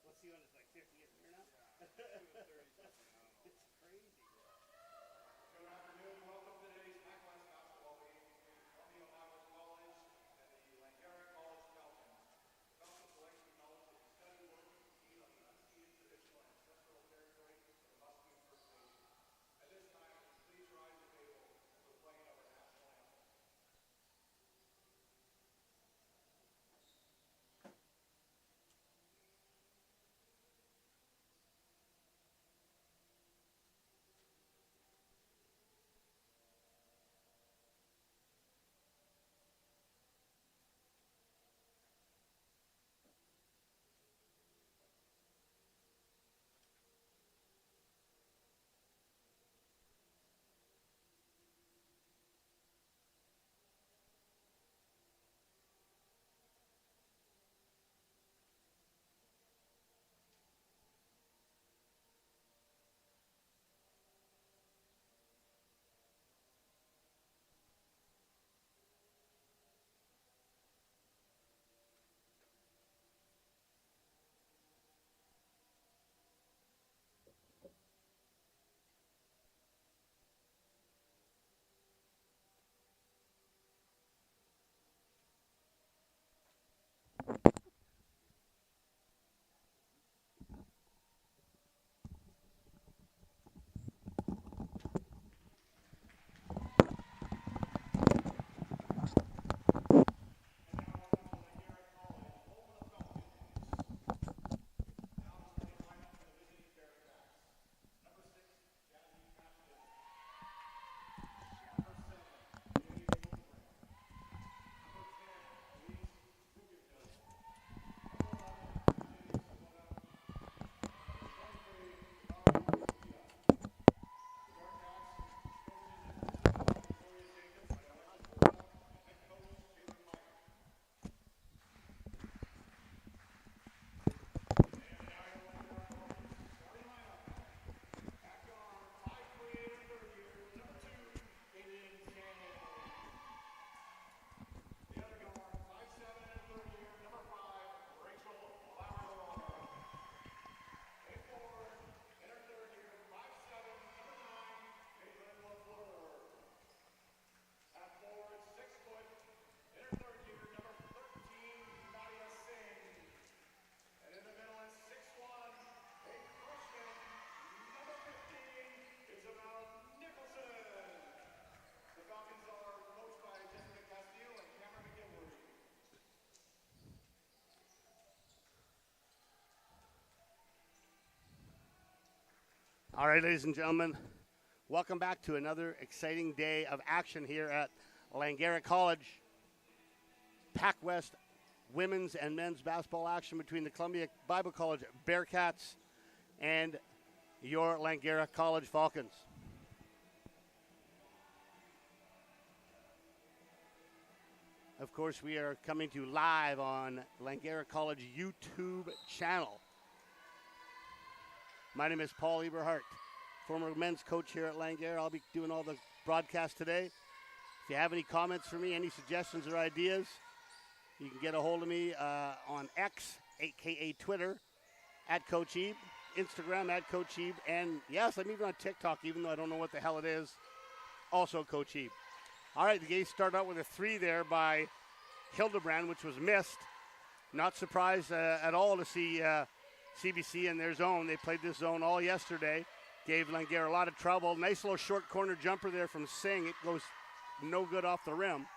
What's he on his like 50th year now? It's crazy. Good afternoon. Welcome to today's PACWEST basketball game between Columbia Bible College and the Langara College Falcons. The Falcons would like to acknowledge that you study, work, and succeed on the unceded traditional ancestral territory of the Musqueam First Nation. At this time, please rise to table as we're playing our national anthem. All right, ladies and gentlemen, welcome back to another exciting day of action here at Langara College. PACWEST women's and men's basketball action between the Columbia Bible College Bearcats and your Langara College Falcons. Of course, we are coming to you live on Langara College YouTube channel. My name is Paul Eberhardt, former men's coach here at Langara. I'll be doing all the broadcasts today. If you have any comments for me, any suggestions or ideas, You can get a hold of me on X, aka Twitter, at Coach Ebe, Instagram at Coach Ebe, and yes, I'm even on TikTok, even though I don't know what the hell it is. Also Coach Ebe. All right, the game started out with a 3 there by Hildebrand, which was missed. Not surprised at all to see CBC in their zone. They played this zone all yesterday. Gave Langara a lot of trouble. Nice little short corner jumper there from Singh. It goes no good off the rim.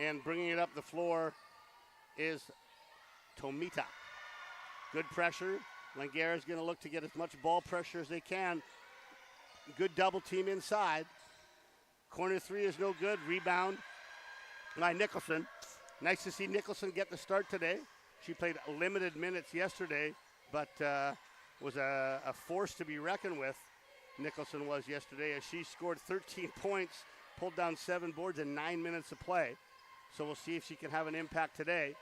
And bringing it up the floor is Tomita. Good pressure. Langara is going to look to get as much ball pressure as they can. Good double team inside. Corner 3 is no good. Rebound by Nicholson. Nice to see Nicholson get the start today. She played limited minutes yesterday, but was a force to be reckoned with. Nicholson was yesterday as she scored 13 points, pulled down 7 boards in 9 minutes of play. So we'll see if she can have an impact today.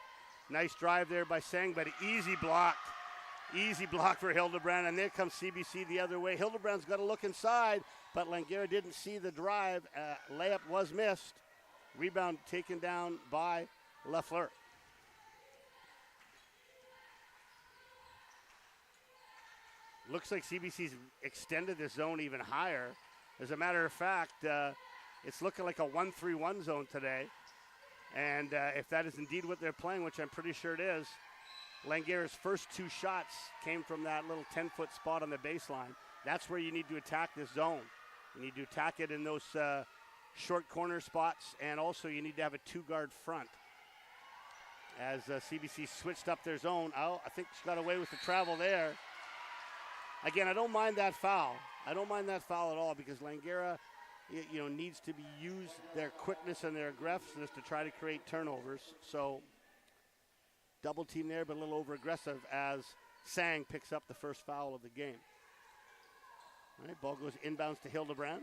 Nice drive there by Sang, but easy block. Easy block for Hildebrand, and there comes CBC the other way. Hildebrand's got to look inside, but Langara didn't see the drive. Layup was missed. Rebound taken down by Lafleur. Looks like CBC's extended the zone even higher. As a matter of fact, it's looking like a 1-3-1 zone today. And if that is indeed what they're playing, which I'm pretty sure it is, Langara's first 2 shots came from that little 10-foot spot on the baseline. That's where you need to attack this zone. You need to attack it in those short corner spots, and also you need to have a 2-guard front. As CBC switched up their zone, I think she got away with the travel there. Again, I don't mind that foul. I don't mind that foul at all because Langara, needs to use their quickness and their aggressiveness to try to create turnovers. So double team there, but a little over aggressive as Sang picks up the first foul of the game. All right, ball goes inbounds to Hildebrand.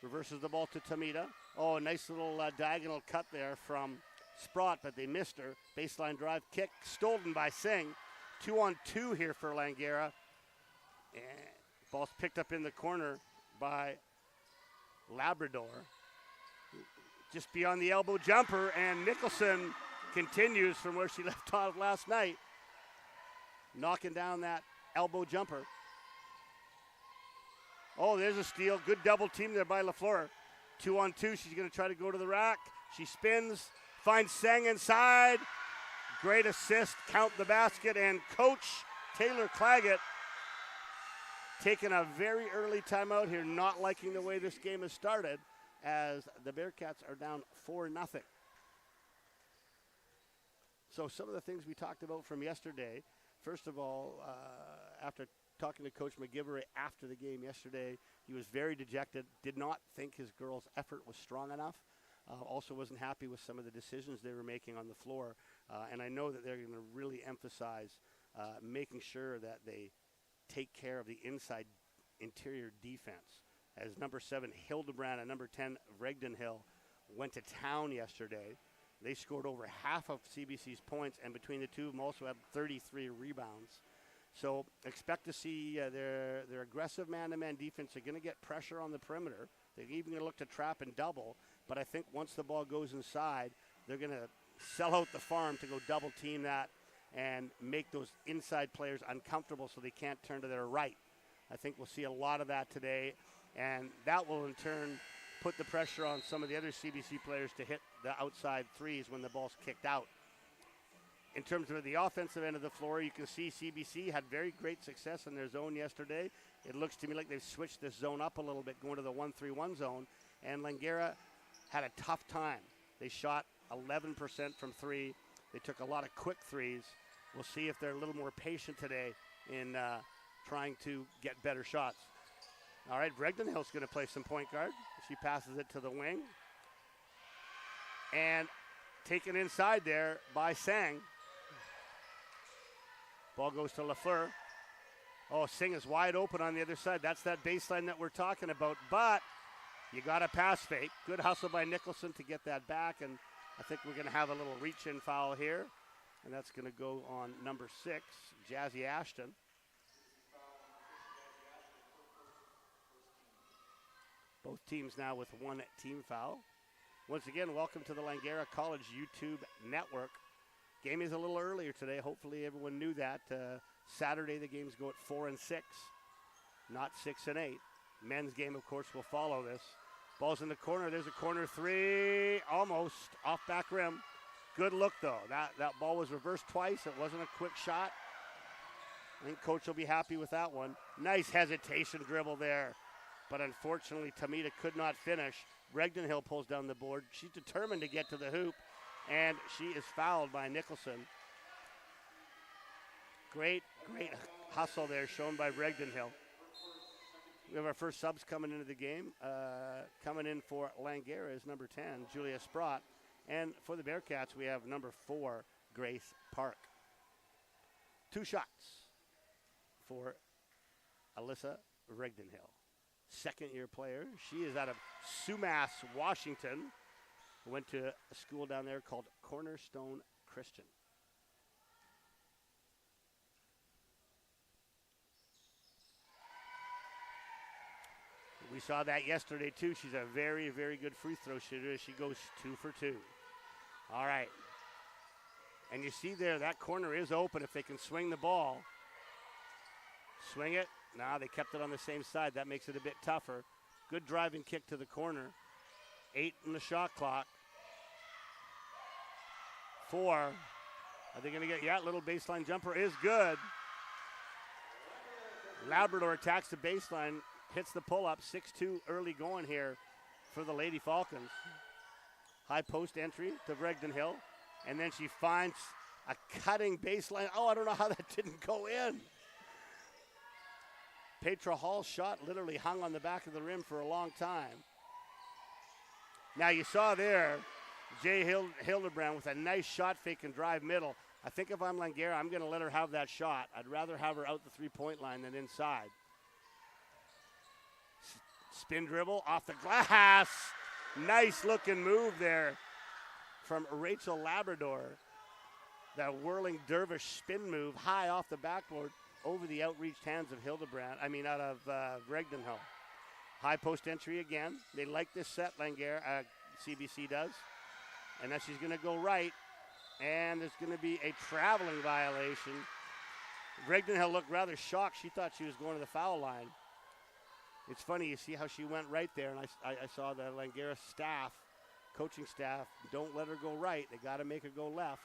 Reverses the ball to Tomita. Oh, a nice little diagonal cut there from Sprott, but they missed her. Baseline drive kick stolen by Singh. 2-on-2 here for Langara. And ball's picked up in the corner by Labrador. Just beyond the elbow jumper, and Nicholson continues from where she left off last night, knocking down that elbow jumper. Oh, there's a steal. Good double team there by Lafleur. 2-on-2. She's going to try to go to the rack. She spins, finds Sang inside. Great assist. Count the basket. And Coach Taylor Claggett taking a very early timeout here, not liking the way this game has started as the Bearcats are down 4-0. So some of the things we talked about from yesterday, first of all, after talking to Coach McGivery after the game yesterday, he was very dejected, did not think his girls' effort was strong enough, also wasn't happy with some of the decisions they were making on the floor, and I know that they're going to really emphasize making sure that they take care of the inside interior defense. As number 7 Hildebrand and number 10 Regdenhill went to town yesterday. They scored over half of CBC's points, and between the two of them also had 33 rebounds. So expect to see their aggressive man-to-man defense. They're going to get pressure on the perimeter. They're even going to look to trap and double. But I think once the ball goes inside, they're going to sell out the farm to go double team that and make those inside players uncomfortable so they can't turn to their right. I think we'll see a lot of that today, and that will in turn put the pressure on some of the other CBC players to hit the outside threes when the ball's kicked out. In terms of the offensive end of the floor, you can see CBC had very great success in their zone yesterday. It looks to me like they've switched this zone up a little bit, going to the 1-3-1 zone, and Langara had a tough time. They shot 11% from 3. They took a lot of quick threes. We'll see if they're a little more patient today in trying to get better shots. All right, Regdenhill's going to play some point guard. She passes it to the wing. And taken inside there by Sang. Ball goes to Lafleur. Oh, Singh is wide open on the other side. That's that baseline that we're talking about. But you got a pass fake. Good hustle by Nicholson to get that back. And I think we're going to have a little reach-in foul here. And that's going to go on number 6, Jazzy Ashton. Both teams now with one team foul. Once again, welcome to the Langara College YouTube network. Game is a little earlier today. Hopefully everyone knew that. Saturday the games go at 4 and 6, not 6 and 8. Men's game, of course, will follow this. Ball's in the corner. There's a corner three, almost off back rim. Good look, though. That ball was reversed twice. It wasn't a quick shot. I think coach will be happy with that one. Nice hesitation dribble there. But unfortunately, Tamita could not finish. Bregden Hill pulls down the board. She's determined to get to the hoop, and she is fouled by Nicholson. Great hustle there shown by Bregden Hill. We have our first subs coming into the game. Coming in for Langara is number 10, Julia Sprott. And for the Bearcats, we have number 4, Grace Park. 2 shots for Alyssa Bregden Hill. Second-year player. She is out of Sumas, Washington. Went to a school down there called Cornerstone Christian. We saw that yesterday, too. She's a very, very good free throw shooter. She goes 2 for 2. All right. And you see there, that corner is open if they can swing the ball. Swing it. Nah, they kept it on the same side. That makes it a bit tougher. Good driving kick to the corner. 8 in the shot clock. 4. Are they going to get, yeah, little baseline jumper is good. Labrador attacks the baseline. Hits the pull-up, 6-2 early going here for the Lady Falcons. High post entry to Bregden Hill, and then she finds a cutting baseline. Oh, I don't know how that didn't go in. Petra Hall's shot literally hung on the back of the rim for a long time. Now you saw there, Jay Hildebrand with a nice shot fake and drive middle. I think if I'm Langara, I'm going to let her have that shot. I'd rather have her out the three-point line than inside. Spin dribble off the glass. Nice looking move there from Rachel Labrador. That whirling dervish spin move high off the backboard over the outreached hands of out of Bregden Hill. High post entry again. They like this set, Langara, CBC does. And now she's going to go right. And there's going to be a traveling violation. Bregden Hill looked rather shocked. She thought she was going to the foul line. It's funny, you see how she went right there, and I saw the Langara staff, coaching staff, don't let her go right. They got to make her go left.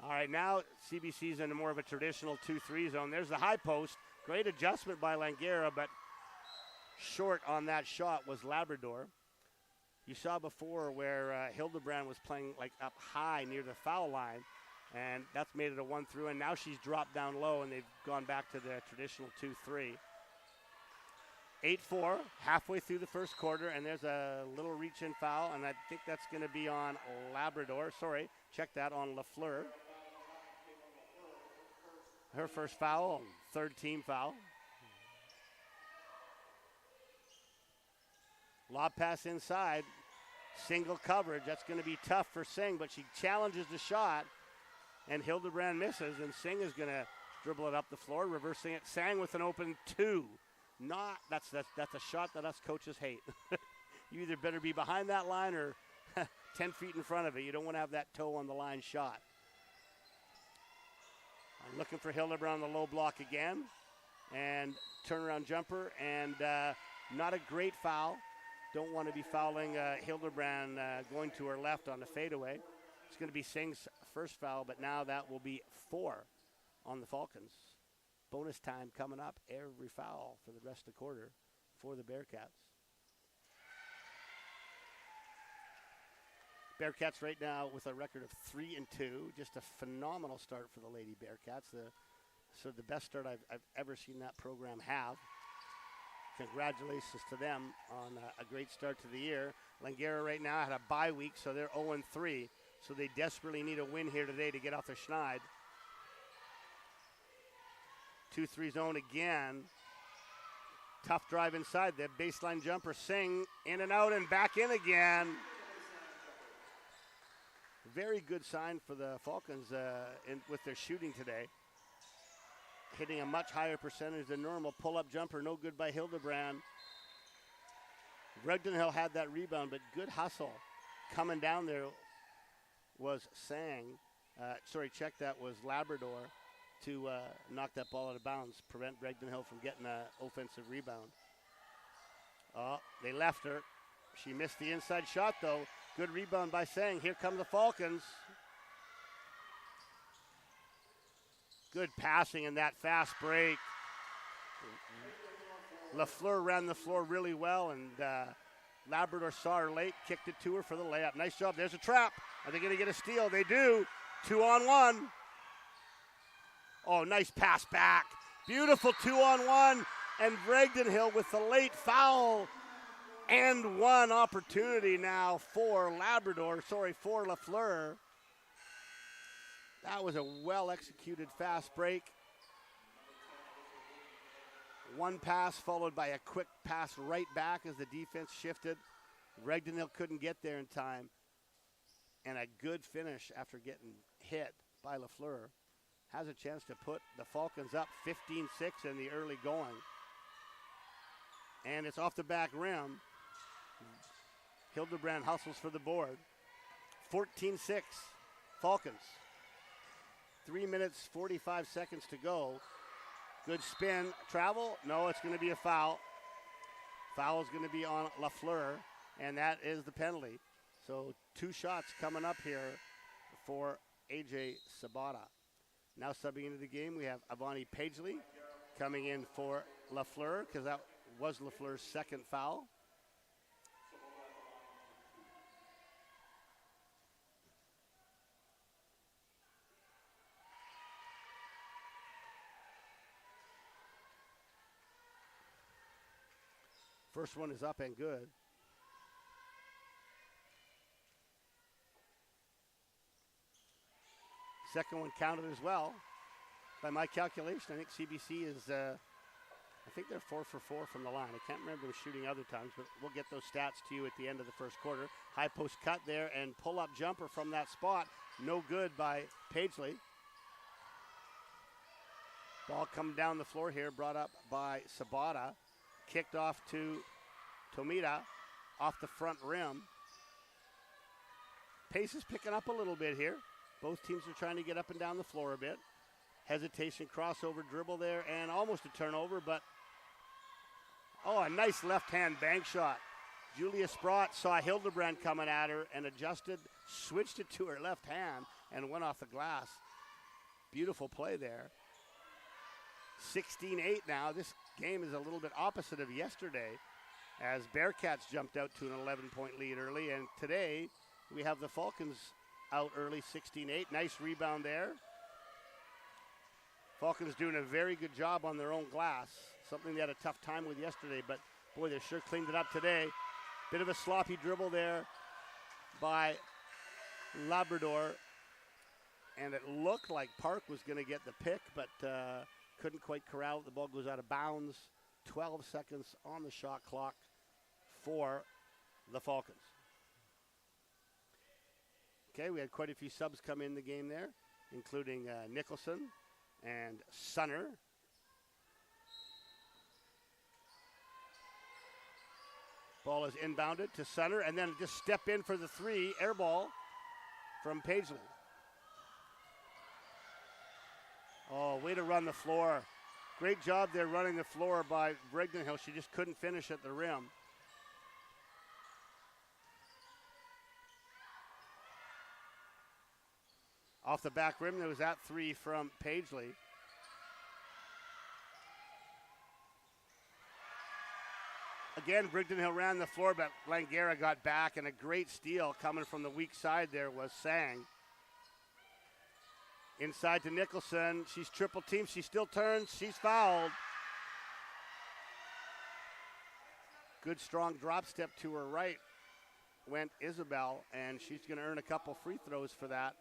All right, now CBC's in more of a traditional 2-3 zone. There's the high post. Great adjustment by Langara, but short on that shot was Labrador. You saw before where Hildebrand was playing like up high near the foul line. And that's made it a 1-through, and now she's dropped down low, and they've gone back to the traditional 2-3. 8-4, halfway through the first quarter, and there's a little reach-in foul, and I think that's going to be on Labrador. Sorry, check that on LaFleur. Her first foul, third team foul. Lob pass inside, single coverage. That's going to be tough for Singh, but she challenges the shot. And Hildebrand misses, and Singh is going to dribble it up the floor, reversing it. Sang with an open 2. That's a shot that us coaches hate. You either better be behind that line or 10 feet in front of it. You don't want to have that toe on the line shot. I'm looking for Hildebrand on the low block again. And turnaround jumper, and not a great foul. Don't want to be fouling Hildebrand going to her left on the fadeaway. It's going to be Singh's first foul, but now that will be 4 on the Falcons. Bonus time coming up. Every foul for the rest of the quarter for the Bearcats. Bearcats right now with a record of 3-2. Just a phenomenal start for the Lady Bearcats. The best start I've ever seen that program have. Congratulations to them on a great start to the year. Langara right now had a bye week, so they're 0-3. So they desperately need a win here today to get off their schneid. 2-3 zone again. Tough drive inside. The baseline jumper. Singh in and out and back in again. Very good sign for the Falcons with their shooting today. Hitting a much higher percentage than normal. Pull-up jumper, no good by Hildebrand. Bregden Hill had that rebound, but good hustle coming down there was check that was Labrador to knock that ball out of bounds, prevent Bregden Hill from getting an offensive rebound. Oh, they left her. She missed the inside shot, though. Good rebound by Sang. Here come the Falcons. Good passing in that fast break. Lafleur ran the floor really well, and Labrador saw her late, kicked it to her for the layup. Nice job. There's a trap. Are they going to get a steal? They do. 2-on-1. Oh, nice pass back. Beautiful 2-on-1. And Bregden Hill with the late foul. And one opportunity now for Lafleur. That was a well-executed fast break. One pass followed by a quick pass right back as the defense shifted. Bregden Hill couldn't get there in time. And a good finish after getting hit by Lafleur. Has a chance to put the Falcons up 15-6 in the early going. And it's off the back rim. Hildebrand hustles for the board. 14-6, Falcons. 3 minutes, 45 seconds to go. Good spin, travel. No, it's going to be a foul. Foul is going to be on Lafleur, and that is the penalty. So 2 shots coming up here for A.J. Sabata. Now subbing into the game, we have Avani Pagely coming in for Lafleur, because that was Lafleur's second foul. First one is up and good. Second one counted as well. By my calculation, I think CBC is, I think they're 4 for 4 from the line. I can't remember them shooting other times, but we'll get those stats to you at the end of the first quarter. High post cut there and pull-up jumper from that spot. No good by Pagely. Ball coming down the floor here, brought up by Sabata. Kicked off to Tomita off the front rim. Pace is picking up a little bit here. Both teams are trying to get up and down the floor a bit. Hesitation, crossover, dribble there, and almost a turnover, but a nice left-hand bank shot. Julia Sprott saw Hildebrand coming at her and adjusted, switched it to her left hand, and went off the glass. Beautiful play there. 16-8 now. This game is a little bit opposite of yesterday, as Bearcats jumped out to an 11-point lead early, and today we have the Falcons out early, 16-8. Nice rebound there. Falcons doing a very good job on their own glass, something they had a tough time with yesterday, but boy, they sure cleaned it up today. Bit of a sloppy dribble there by Labrador, and it looked like Park was going to get the pick, but couldn't quite corral it. The ball goes out of bounds. 12 seconds on the shot clock for the Falcons. Okay, we had quite a few subs come in the game there, including Nicholson and Sunner. Ball is inbounded to Sunner, and then just step in for the 3, air ball from Pagely. Oh, way to run the floor. Great job there running the floor by Bregden Hill. She just couldn't finish at the rim. Off the back rim, there was that 3 from Pagely. Again, Bregden Hill ran the floor, but Langara got back, and a great steal coming from the weak side there was Sang. Inside to Nicholson. She's triple teamed. She still turns. She's fouled. Good strong drop step to her right went Isabel, and she's going to earn a couple free throws for that.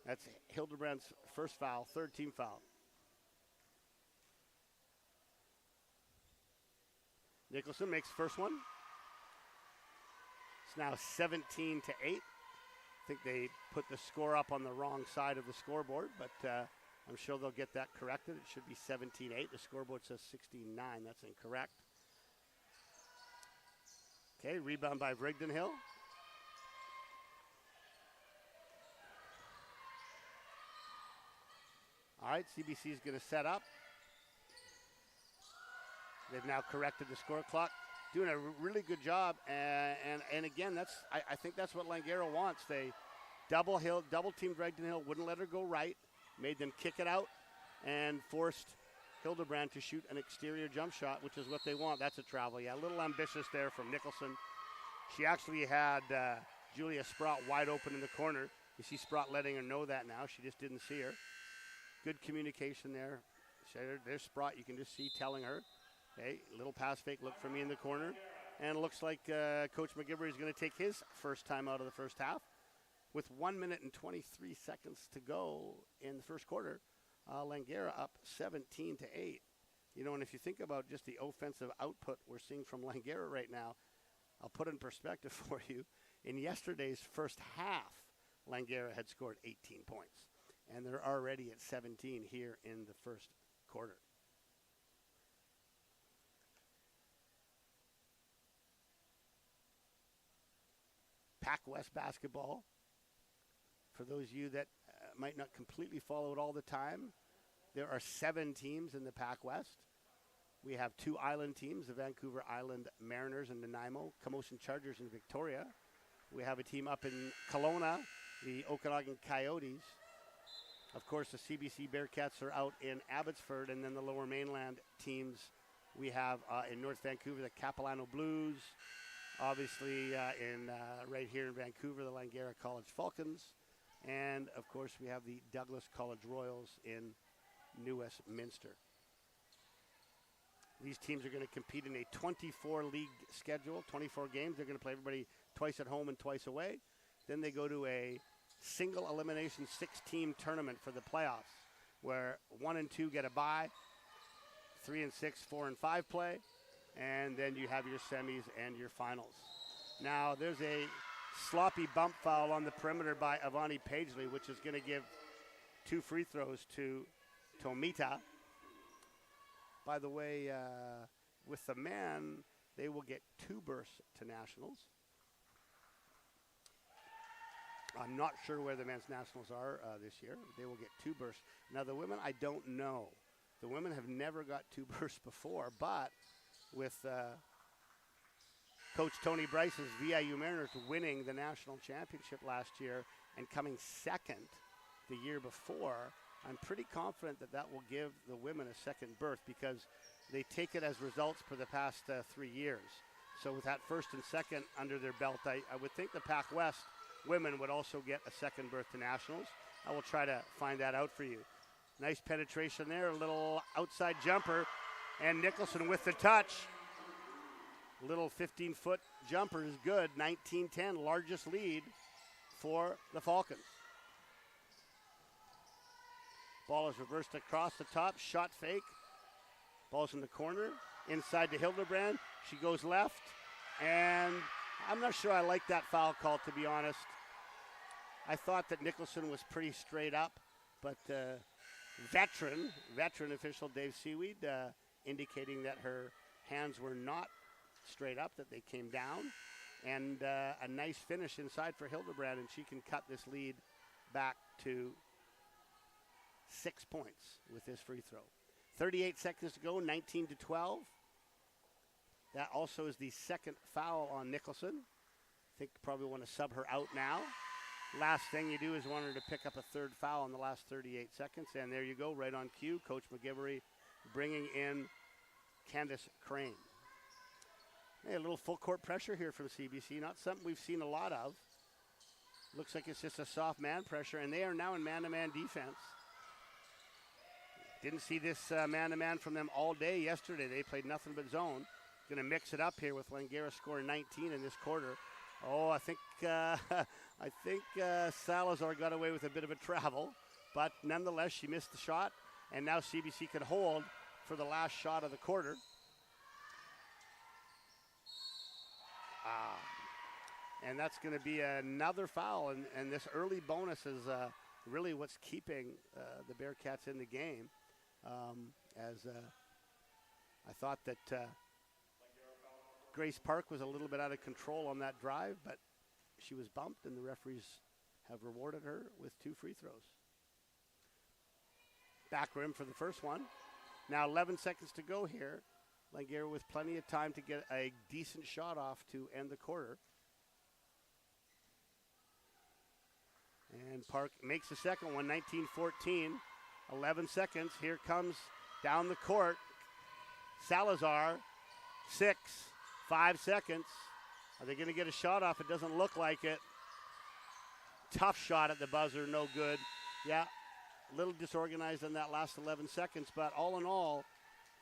That's Hildebrand's first foul, third team foul. Nicholson makes first one. It's now 17-8. I think they put the score up on the wrong side of the scoreboard, but I'm sure they'll get that corrected. It should be 17-8. The scoreboard says 16-9. That's incorrect. Okay, rebound by Brigden Hill. All right, CBC is going to set up. They've now corrected the score clock. Doing a really good job, and again, I think that's what Langara wants. They double teamed Brigden Hill, wouldn't let her go right, made them kick it out, and forced Hildebrand to shoot an exterior jump shot, which is what they want. That's a travel. Yeah, a little ambitious there from Nicholson. She actually had Julia Sprott wide open in the corner. You see Sprott letting her know that now. She just didn't see her. Good communication there. There's Sprott, you can just see telling her, hey, little pass fake look for me in the corner. And it looks like Coach McGivery is going to take his first time out of the first half. With 1 minute and 23 seconds to go in the first quarter, Langara up 17-8. You know, and if you think about just the offensive output we're seeing from Langara right now, I'll put it in perspective for you. In yesterday's first half, Langara had scored 18 points. And they're already at 17 here in the first quarter. PACWEST basketball. For those of you that might not completely follow it all the time, there are 7 teams in the PACWEST. We have 2 island teams, the Vancouver Island Mariners in Nanaimo, Camosun Chargers in Victoria. We have a team up in Kelowna, the Okanagan Coyotes. Of course, the CBC Bearcats are out in Abbotsford, and then the Lower Mainland teams we have in North Vancouver, the Capilano Blues. Obviously, right here in Vancouver, the Langara College Falcons. And, of course, we have the Douglas College Royals in New Westminster. These teams are going to compete in a 24-league schedule, 24 games. They're going to play everybody twice at home and twice away. Then they go to a single elimination 6-team tournament for the playoffs, where 1 and 2 get a bye, 3 and 6, 4 and 5 play, and then you have your semis and your finals. Now, there's a sloppy bump foul on the perimeter by Avani Pagely, which is going to give 2 free throws to Tomita. By the way, with the men, they will get 2 bursts to nationals. I'm not sure where the men's nationals are this year. They will get 2 bursts. Now, the women, I don't know. The women have never got 2 bursts before, but with Coach Tony Bryce's VIU Mariners winning the national championship last year and coming second the year before, I'm pretty confident that that will give the women a second berth because they take it as results for the past 3 years. So with that first and second under their belt, I would think the PACWEST women would also get a second berth to nationals. I will try to find that out for you. Nice penetration there, a little outside jumper, and Nicholson with the touch. Little 15-foot jumper is good, 19-10, largest lead for the Falcons. Ball is reversed across the top, shot fake. Ball's in the corner, inside to Hildebrand. She goes left, and I'm not sure I like that foul call, to be honest. I thought that Nicholson was pretty straight up, but veteran official Dave Seaweed indicating that her hands were not straight up, that they came down, and a nice finish inside for Hildebrand, and she can cut this lead back to 6 points with this free throw. 38 seconds to go, 19-12. That also is the second foul on Nicholson. I think probably want to sub her out now. Last thing you do is want her to pick up a third foul in the last 38 seconds. And there you go, right on cue. Coach McGivery bringing in Candace Crane. Hey, a little full court pressure here from CBC. Not something we've seen a lot of. Looks like it's just a soft man pressure. And they are now in man-to-man defense. Didn't see this man-to-man from them all day yesterday. They played nothing but zone. Going to mix it up here with Langara scoring 19 in this quarter. Oh, I think Salazar got away with a bit of a travel, but nonetheless, she missed the shot, and now CBC can hold for the last shot of the quarter. And that's going to be another foul, and this early bonus is really what's keeping the Bearcats in the game. I thought that Grace Park was a little bit out of control on that drive, but she was bumped, and the referees have rewarded her with 2 free throws. Back rim for the first one. Now 11 seconds to go here. Langara with plenty of time to get a decent shot off to end the quarter. And Park makes the second one, 19-14. 11 seconds. Here comes down the court. Salazar, 6, 5 seconds. Are they going to get a shot off? It doesn't look like it. Tough shot at the buzzer, no good. Yeah, a little disorganized in that last 11 seconds, but all in all,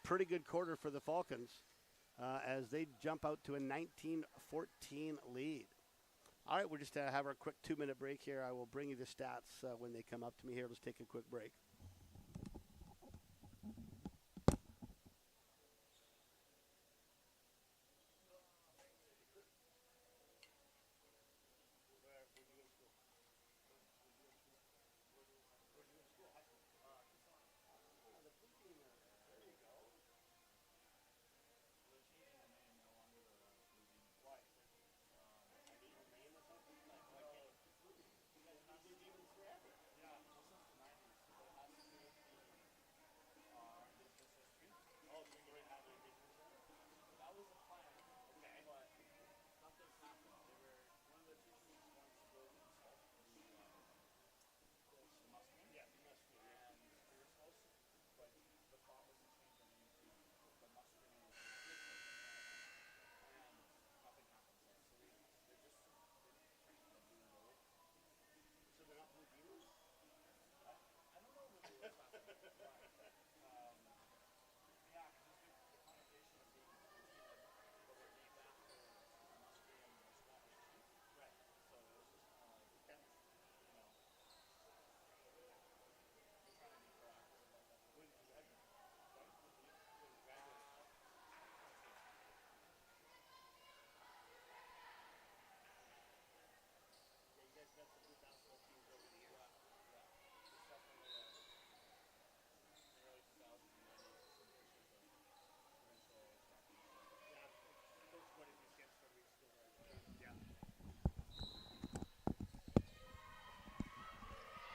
pretty good quarter for the Falcons as they jump out to a 19-14 lead. All right, we'll just have our quick 2-minute break here. I will bring you the stats when they come up to me here. Let's take a quick break.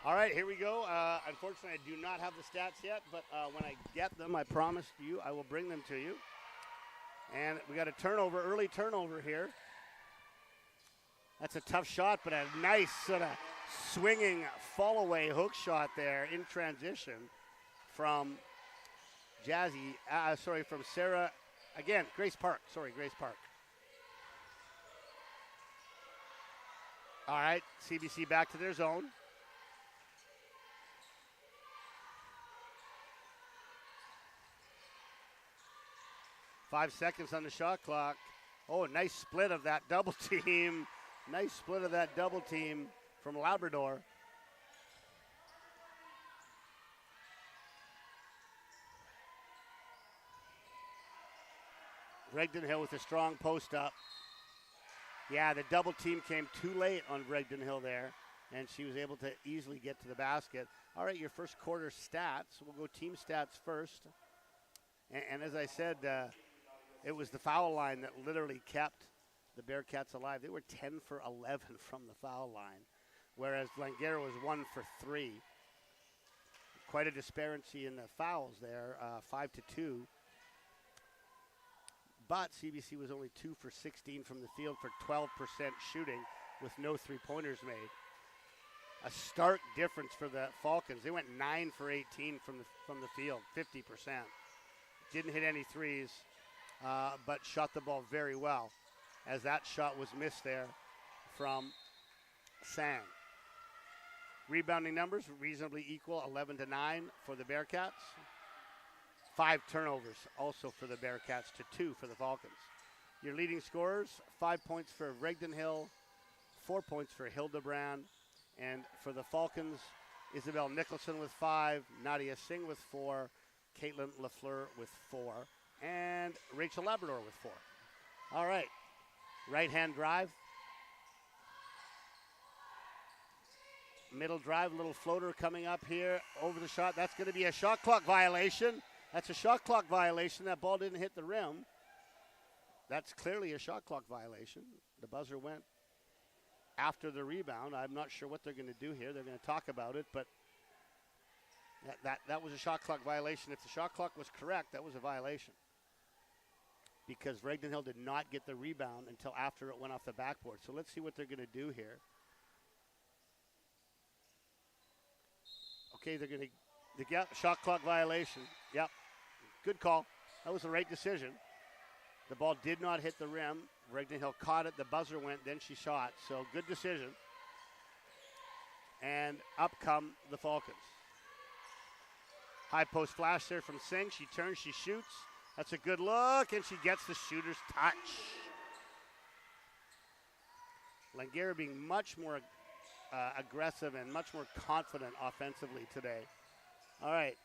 All right, here we go. Unfortunately, I do not have the stats yet, but when I get them, I promised you I will bring them to you. And we got a turnover, early turnover here. That's a tough shot, but a nice sort of swinging fall-away hook shot there in transition from from Sarah, again, Grace Park. Grace Park. All right, CBC back to their zone. Five seconds on the shot clock. Oh, nice split of that double team. Nice split of that double team from Labrador. Regden Hill with a strong post up. Yeah, the double team came too late on Regden Hill there, and she was able to easily get to the basket. All right, your first quarter stats. We'll go team stats first. And as I said, it was the foul line that literally kept the Bearcats alive. They were 10 for 11 from the foul line, whereas Langara was 1 for 3. Quite a disparity in the fouls there, 5 to 2. But CBC was only 2 for 16 from the field for 12% shooting with no three-pointers made. A stark difference for the Falcons. They went 9 for 18 from the field, 50%. Didn't hit any threes, but shot the ball very well, as that shot was missed there from Sang. Rebounding numbers reasonably equal, 11 to 9 for the Bearcats. 5 turnovers also for the Bearcats to 2 for the Falcons. Your leading scorers, 5 points for Regden Hill, 4 points for Hildebrand, and for the Falcons, Isabel Nicholson with 5, Nadia Singh with 4, Caitlin Lafleur with 4, and Rachel Labrador with 4. All right, right-hand drive. Middle drive, little floater coming up here over the shot. That's going to be a shot clock violation. That's a shot clock violation. That ball didn't hit the rim. That's clearly a shot clock violation. The buzzer went after the rebound. I'm not sure what they're going to do here. They're going to talk about it, but that was a shot clock violation. If the shot clock was correct, that was a violation, because Regden Hill did not get the rebound until after it went off the backboard. So let's see what they're going to do here. Okay, they're going to shot clock violation. Yep, good call. That was the right decision. The ball did not hit the rim. Regden Hill caught it. The buzzer went. Then she shot. So good decision. And up come the Falcons. High post flash there from Singh. She turns. She shoots. That's a good look. And she gets the shooter's touch. Langara being much more aggressive and much more confident offensively today. All right.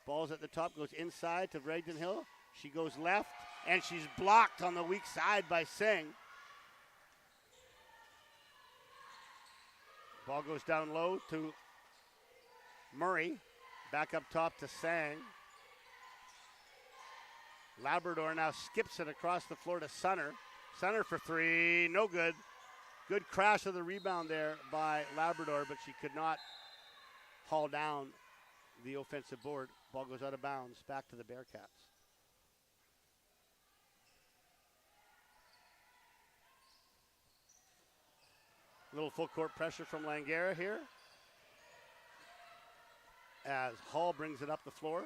Ball's at the top. Goes inside to Regden Hill. She goes left. And she's blocked on the weak side by Singh. Ball goes down low to Murray. Back up top to Sang. Labrador now skips it across the floor to Sunner. Sunner for three, no good. Good crash of the rebound there by Labrador, but she could not haul down the offensive board. Ball goes out of bounds, back to the Bearcats. Little full court pressure from Langara here, as Hall brings it up the floor.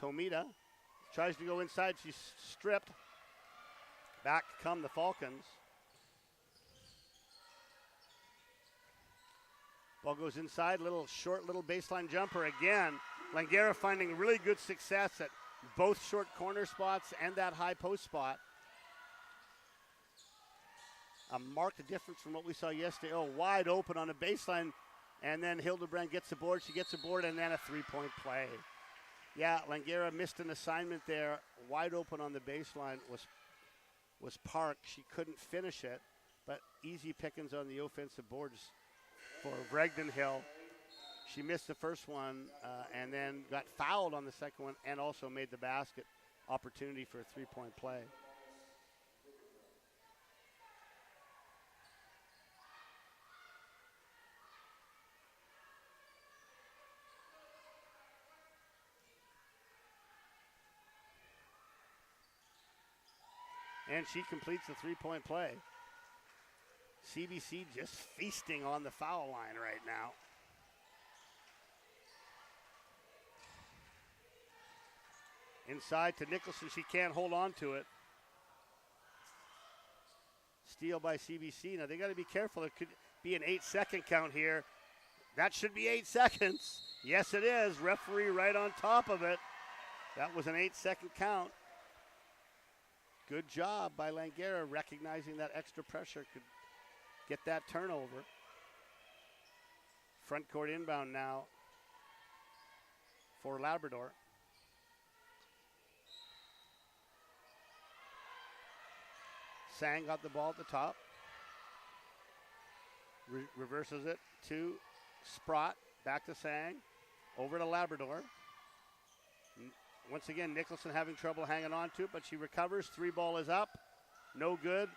Tomita tries to go inside. She's stripped. Back come the Falcons. Ball goes inside. Little short, little baseline jumper again. Langara finding really good success at both short corner spots and that high post spot. A marked difference from what we saw yesterday. Oh, wide open on the baseline. And then Hildebrand gets the board. She gets the board, and then a three-point play. Yeah, Langara missed an assignment there. Wide open on the baseline was Park. She couldn't finish it, but easy pickings on the offensive boards for Regden Hill. She missed the first one and then got fouled on the second one and also made the basket. Opportunity for a three-point play. And she completes the three-point play. CBC just feasting on the foul line right now. Inside to Nicholson. She can't hold on to it. Steal by CBC. Now they got to be careful. There could be an 8-second count here. That should be 8 seconds. Yes, it is. Referee right on top of it. That was an 8-second count. Good job by Langara recognizing that extra pressure could get that turnover. Front court inbound now for Labrador. Sang got the ball at the top. Reverses it to Sprott. Back to Sang. Over to Labrador. Once again, Nicholson having trouble hanging on to it, but she recovers. Three ball is up. No good.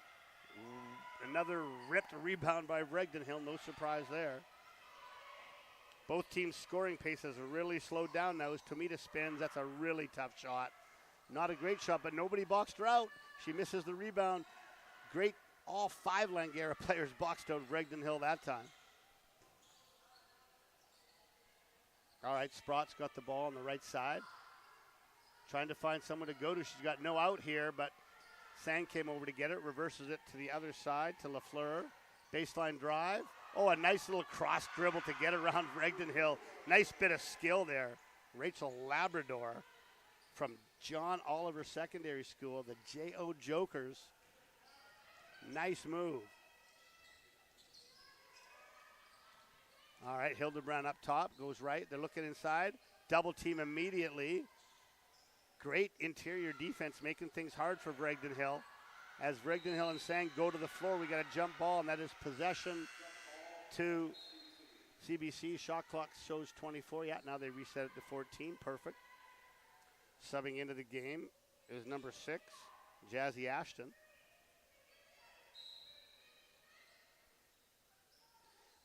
Another ripped rebound by Regden Hill. No surprise there. Both teams' scoring paces are really slowed down now as Tomita spins. That's a really tough shot. Not a great shot, but nobody boxed her out. She misses the rebound. Great. All 5 Langara players boxed out Regden Hill that time. All right, Sprott's got the ball on the right side. Trying to find someone to go to. She's got no out here, but Sang came over to get it. Reverses it to the other side to LaFleur. Baseline drive. Oh, a nice little cross dribble to get around Regden Hill. Nice bit of skill there. Rachel Labrador from John Oliver Secondary School, the J.O. Jokers. Nice move. All right, Hildebrand up top. Goes right. They're looking inside. Double team immediately. Great interior defense, making things hard for Regden Hill. As Regden Hill and Sang go to the floor, we got a jump ball, and that is possession to CBC. Shot clock shows 24. Yeah, now they reset it to 14. Perfect. Subbing into the game is number 6, Jazzy Ashton.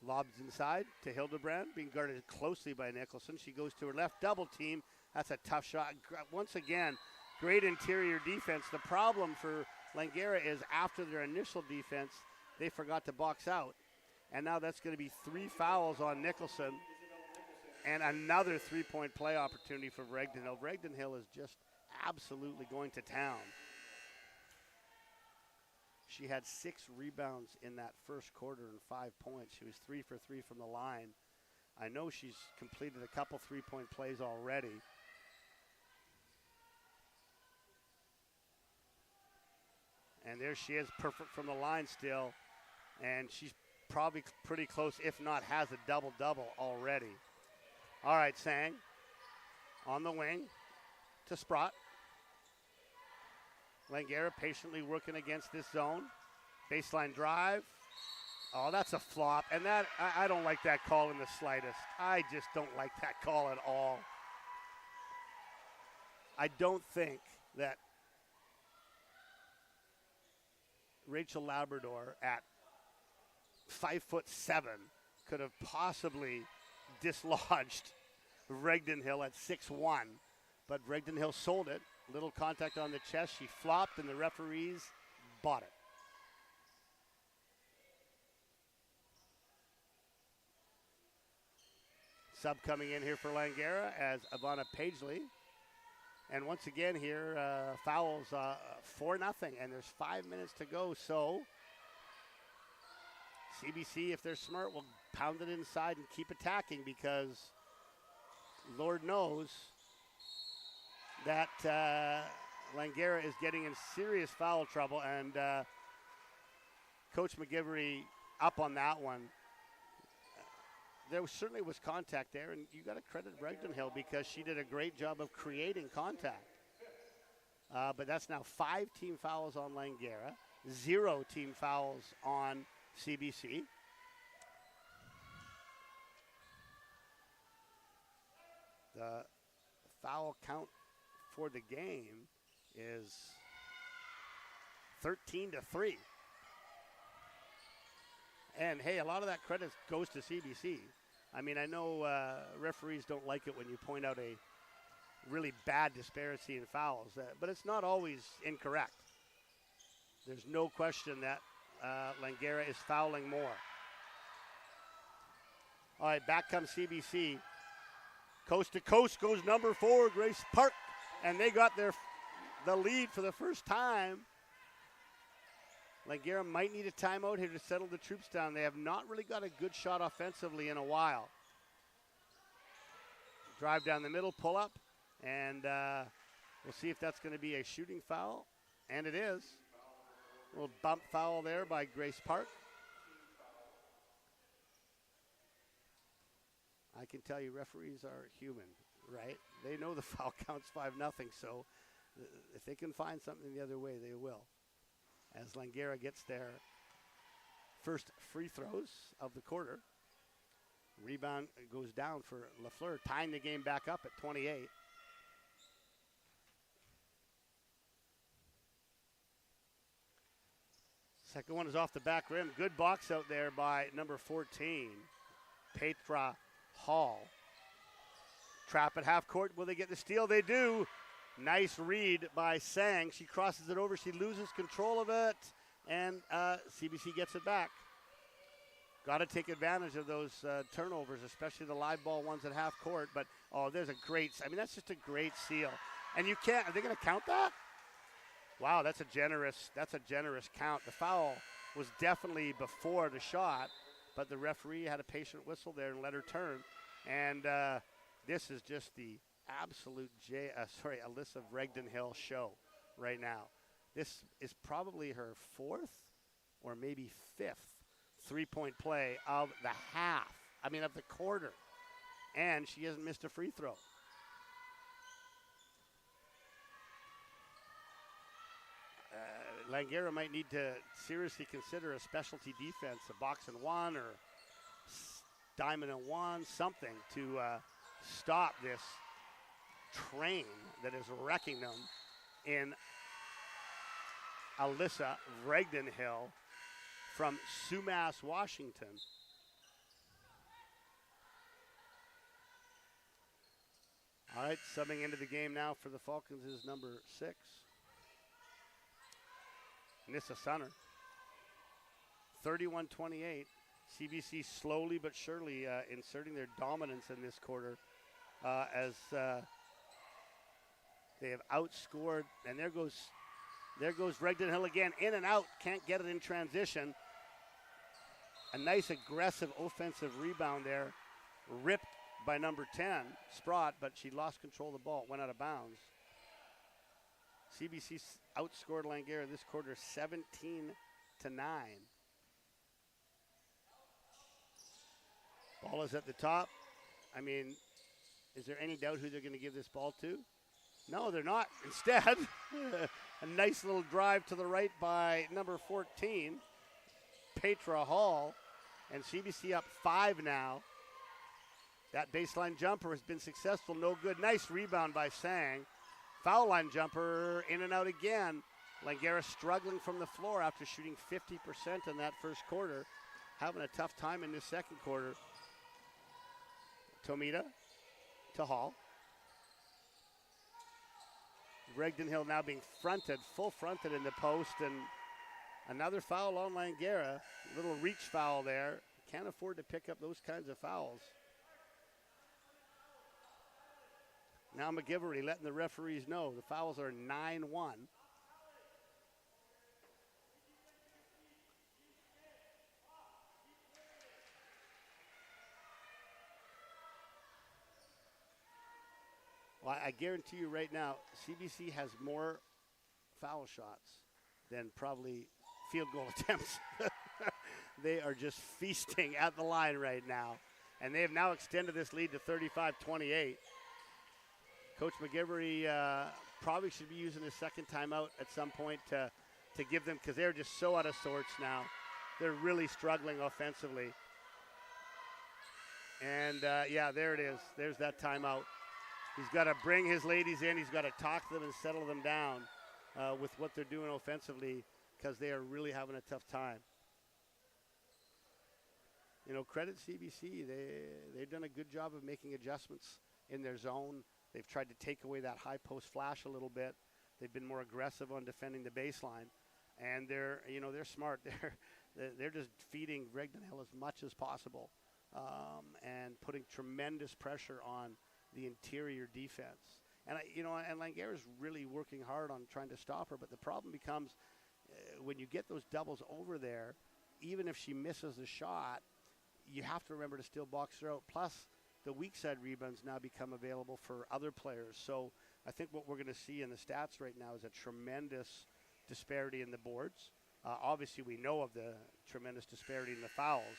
Lobs inside to Hildebrand, being guarded closely by Nicholson. She goes to her left, double team. That's a tough shot. Once again, great interior defense. The problem for Langara is after their initial defense, they forgot to box out. And now that's going to be 3 fouls on Nicholson and another 3-point play opportunity for Regden Hill. Regden Hill is just absolutely going to town. She had 6 rebounds in that first quarter and 5 points. She was 3 for 3 from the line. I know she's completed a couple 3-point plays already. And there she is, perfect from the line still. And she's probably pretty close, if not has a double-double already. All right, Sang on the wing to Sprott. Langara patiently working against this zone. Baseline drive. Oh, that's a flop. And that I don't like that call in the slightest. I just don't like that call at all. I don't think that Rachel Labrador at 5'7" could have possibly dislodged Regden Hill at 6'1", but Regden Hill sold it. Little contact on the chest. She flopped, and the referees bought it. Sub coming in here for Langara as Ivana Pagely. And once again here, fouls 4-0, and there's 5 minutes to go. So CBC, if they're smart, will pound it inside and keep attacking, because Lord knows that Langara is getting in serious foul trouble, and Coach McGivery up on that one. There certainly was contact there, and you got to credit Regden Hill because she did a great job of creating contact. But that's now 5 team fouls on Langara, 0 team fouls on CBC. The foul count for the game is 13-3. And hey, a lot of that credit goes to CBC. I mean, I know referees don't like it when you point out a really bad disparity in fouls, but it's not always incorrect. There's no question that Langara is fouling more. All right, back comes CBC. Coast to coast goes number 4, Grace Park, and they got the lead for the first time. Langara might need a timeout here to settle the troops down. They have not really got a good shot offensively in a while. Drive down the middle, pull up, and we'll see if that's going to be a shooting foul, and it is. A little bump foul there by Grace Park. I can tell you referees are human, right? They know the foul counts 5-0, so if they can find something the other way, they will. As Langara gets their first free throws of the quarter. Rebound goes down for Lafleur, tying the game back up at 28. Second one is off the back rim. Good box out there by number 14, Petra Hall. Trap at half court. Will they get the steal? They do. Nice read by Sang. She crosses it over. She loses control of it, and CBC gets it back. Got to take advantage of those turnovers, especially the live ball ones at half court. But, there's a great, that's just a great steal. And you can't, are they going to count that? Wow, that's a generous count. The foul was definitely before the shot, but the referee had a patient whistle there and let her turn. And this is just the absolute Alyssa Regden Hill show right now. This is probably her 4th or maybe 5th 3-point play of the half. Of the quarter. And she hasn't missed a free throw. Langara might need to seriously consider a specialty defense, a box and one or diamond and one, something to stop this train that is wrecking them in Alyssa Regdenhill from Sumas, Washington. All right, subbing into the game now for the Falcons is number 6, Nissa Sunner. 31-28. CBC slowly but surely inserting their dominance in this quarter as they have outscored. And there goes Regdenhill again, in and out, can't get it in transition. A nice aggressive offensive rebound there, ripped by number 10, Sprott, but she lost control of the ball. It went out of bounds. CBC outscored Langara this quarter 17-9. Ball is at the top. I mean, is there any doubt who they're going to give this ball to? No, they're not. Instead, a nice little drive to the right by number 14, Petra Hall, and CBC up 5 now. That baseline jumper has been successful, no good. Nice rebound by Sang. Foul line jumper, in and out again. Langara struggling from the floor after shooting 50% in that first quarter. Having a tough time in this second quarter. Tomita to Hall. Regdenhill now being fronted, full fronted in the post, and another foul on Langara. Little reach foul there. Can't afford to pick up those kinds of fouls. Now McGivery letting the referees know the fouls are 9-1. Well, I guarantee you right now, CBC has more foul shots than probably field goal attempts. They are just feasting at the line right now. And they have now extended this lead to 35-28. Coach McGivery probably should be using his second timeout at some point to give them, because they're just so out of sorts now. They're really struggling offensively. And, yeah, there it is. There's that timeout. He's got to bring his ladies in. He's got to talk to them and settle them down with what they're doing offensively, because they are really having a tough time. You know, credit CBC. They've done a good job of making adjustments in their zone. They've tried to take away that high post flash a little bit. They've been more aggressive on defending the baseline. And they're smart. They're just feeding Regdenhill as much as possible and putting tremendous pressure on the interior defense. And and Langara is really working hard on trying to stop her, but the problem becomes when you get those doubles over there, even if she misses the shot, you have to remember to still box her out. Plus, the weak side rebounds now become available for other players. So I think what we're going to see in the stats right now is a tremendous disparity in the boards. Obviously, we know of the tremendous disparity in the fouls.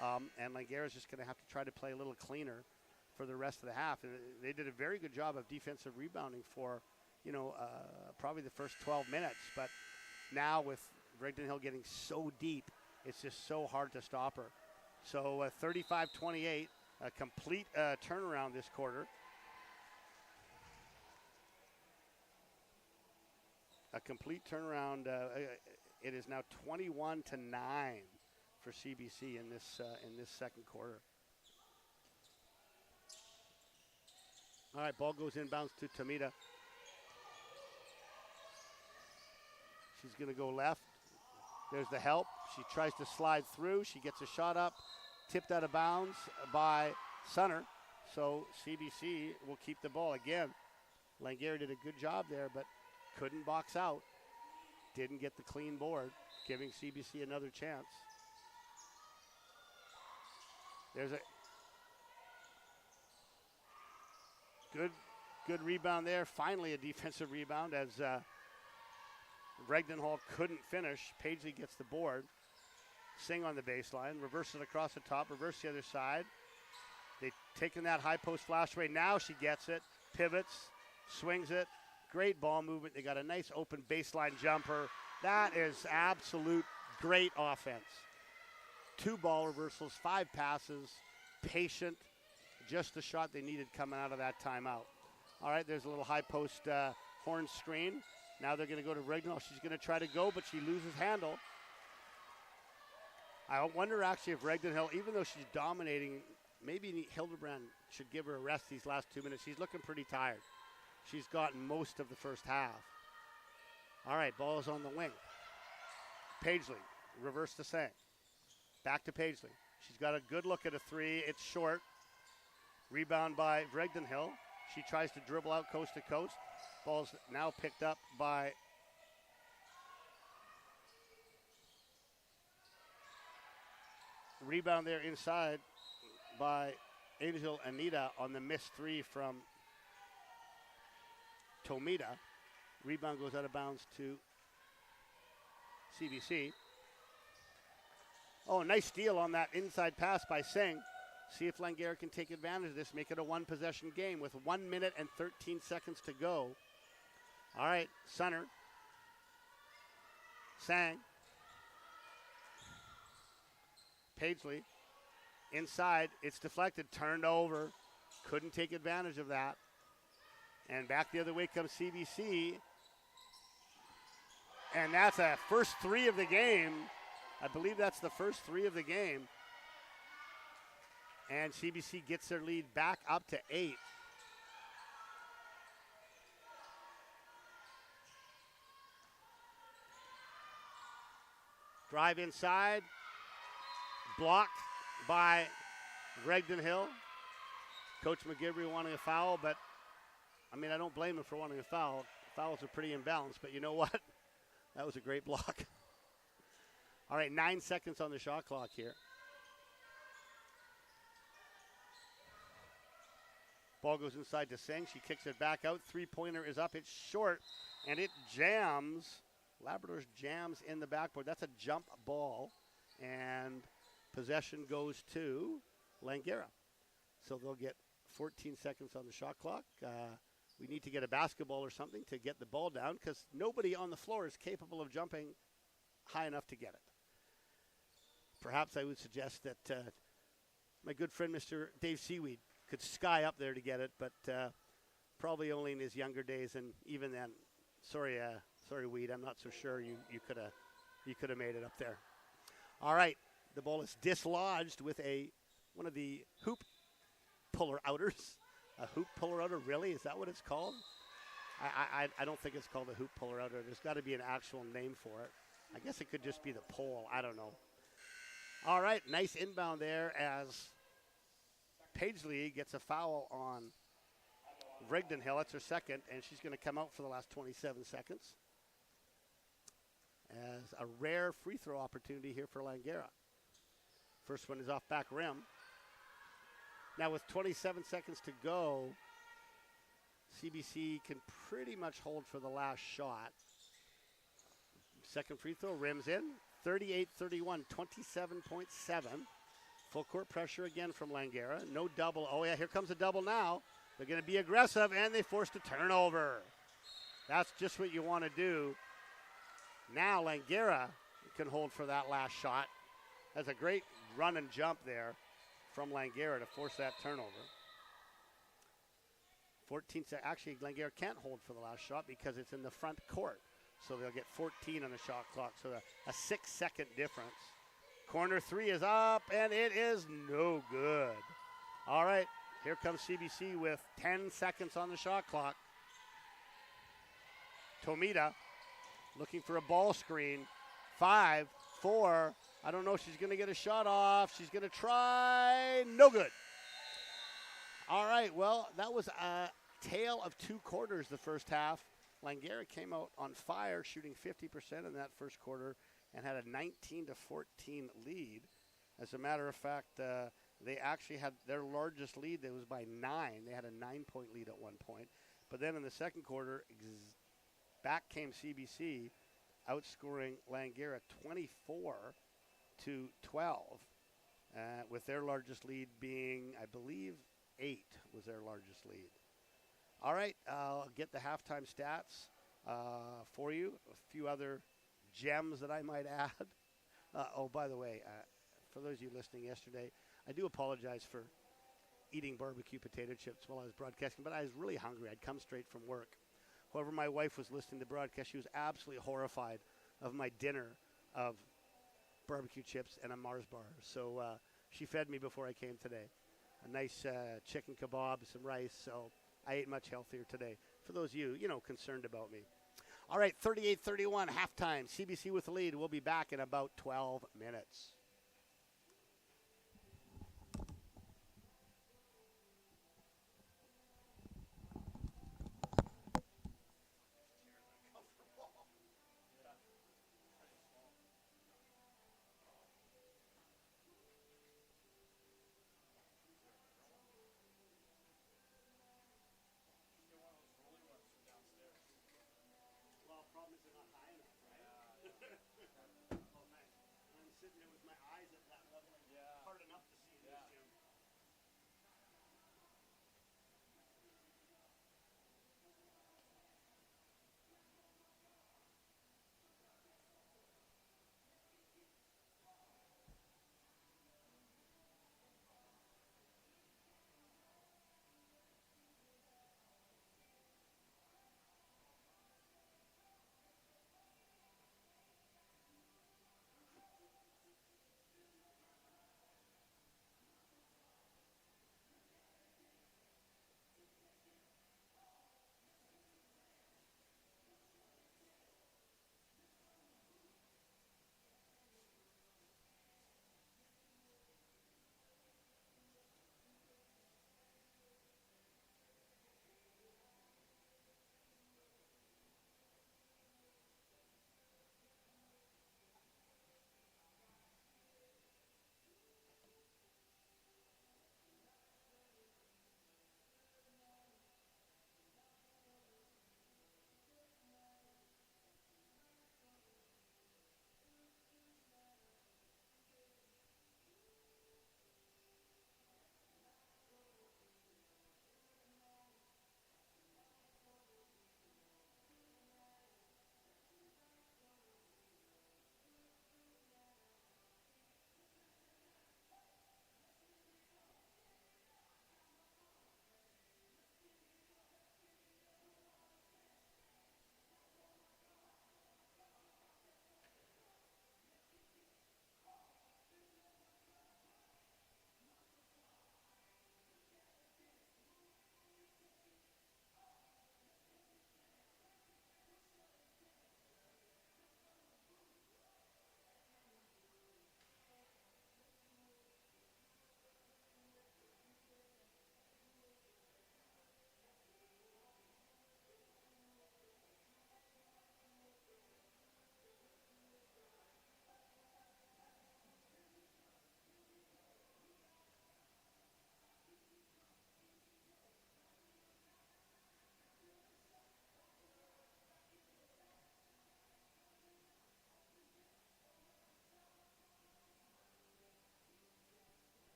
And Langara is just going to have to try to play a little cleaner for the rest of the half. And they did a very good job of defensive rebounding for, probably the first 12 minutes. But now with Regdenhill getting so deep, it's just so hard to stop her. So 35-28, a complete turnaround this quarter. A complete turnaround. It is now 21-9 for CBC in this second quarter. All right, ball goes inbounds to Tomita. She's going to go left. There's the help. She tries to slide through. She gets a shot up, tipped out of bounds by Sunner. So CBC will keep the ball again. Langara did a good job there, but couldn't box out. Didn't get the clean board, giving CBC another chance. There's a good rebound there. Finally a defensive rebound as Regdenhill couldn't finish. Paisley gets the board. Singh on the baseline. Reverses across the top. Reverse the other side. They've taken that high post flash away. Now she gets it. Pivots. Swings it. Great ball movement. They got a nice open baseline jumper. That is absolute great offense. 2 ball reversals, 5 passes. Patient. Just the shot they needed coming out of that timeout. All right, there's a little high post horn screen. Now they're going to go to Rignall. She's going to try to go, but she loses handle. I wonder actually if Regdenhill, even though she's dominating, maybe Hildebrand should give her a rest these last 2 minutes. She's looking pretty tired. She's gotten most of the first half. All right, ball is on the wing. Paisley, reverse to Sang. Back to Paisley. She's got a good look at a three. It's short. Rebound by Regdenhill. She tries to dribble out coast to coast. Ball's now picked up by rebound there inside by Angel Anita on the missed three from Tomita. Rebound goes out of bounds to CBC. Oh, nice steal on that inside pass by Singh. See if Langara can take advantage of this, make it a one-possession game with 1 minute and 13 seconds to go. All right, center. Sang. Paisley. Inside, it's deflected, turned over. Couldn't take advantage of that. And back the other way comes CBC. And that's a first three of the game. I believe that's the first three of the game. And CBC gets their lead back up to 8. Drive inside. Blocked by Regdenhill. Coach McGivery wanting a foul, but I mean, I don't blame him for wanting a foul. Fouls are pretty imbalanced, but you know what? That was a great block. All right, 9 seconds on the shot clock here. Ball goes inside to Singh. She kicks it back out. Three-pointer is up. It's short, and it jams. Labrador's jams in the backboard. That's a jump ball, and possession goes to Langara. So they'll get 14 seconds on the shot clock. We need to get a basketball or something to get the ball down because nobody on the floor is capable of jumping high enough to get it. Perhaps I would suggest that my good friend Mr. Dave Seaweed could sky up there to get it, but probably only in his younger days, and even then, sorry Weed, I'm not so sure you could have made it up there. All right, the ball is dislodged with one of the hoop puller outers. A hoop puller outer, really? Is that what it's called? I don't think it's called a hoop puller outer. There's got to be an actual name for it. I guess it could just be the pole. I don't know. All right, nice inbound there as Paisley gets a foul on Regdenhill. That's her second, and she's going to come out for the last 27 seconds as a rare free throw opportunity here for Langara. First one is off back rim. Now with 27 seconds to go, CBC can pretty much hold for the last shot. Second free throw, rims in. 38-31, 27.7. Full court pressure again from Langara. No double. Oh, yeah, here comes a double now. They're going to be aggressive, and they forced a turnover. That's just what you want to do. Now Langara can hold for that last shot. That's a great run and jump there from Langara to force that turnover. 14 seconds. Actually, Langara can't hold for the last shot because it's in the front court. So they'll get 14 on the shot clock. So a 6-second difference. Corner three is up, and it is no good. All right, here comes CBC with 10 seconds on the shot clock. Tomita looking for a ball screen. 5, 4. I don't know if she's going to get a shot off. She's going to try. No good. All right, well, that was a tale of two quarters the first half. Langara came out on fire, shooting 50% in that first quarter and had a 19-14 lead. As a matter of fact, they actually had their largest lead. It was by 9. They had a 9-point lead at one point. But then in the second quarter, back came CBC, outscoring Langara 24-12, with their largest lead being, I believe, 8 was their largest lead. All right, I'll get the halftime stats for you. A few other gems that I might add. Oh, by the way, for those of you listening yesterday, I do apologize for eating barbecue potato chips while I was broadcasting, but I was really hungry. I'd come straight from work. whoever my wife was listening to the broadcast, she was absolutely horrified of my dinner of barbecue chips and a Mars bar. So she fed me before I came today. A nice chicken kebab, some rice. So I ate much healthier today. For those of you, concerned about me. All right, 38-31, halftime. CBC with the lead. We'll be back in about 12 minutes. Well, problem is they're not high enough, right? Oh, thanks. I'm sitting there with my eyes at that level. Hard enough to see in this gym.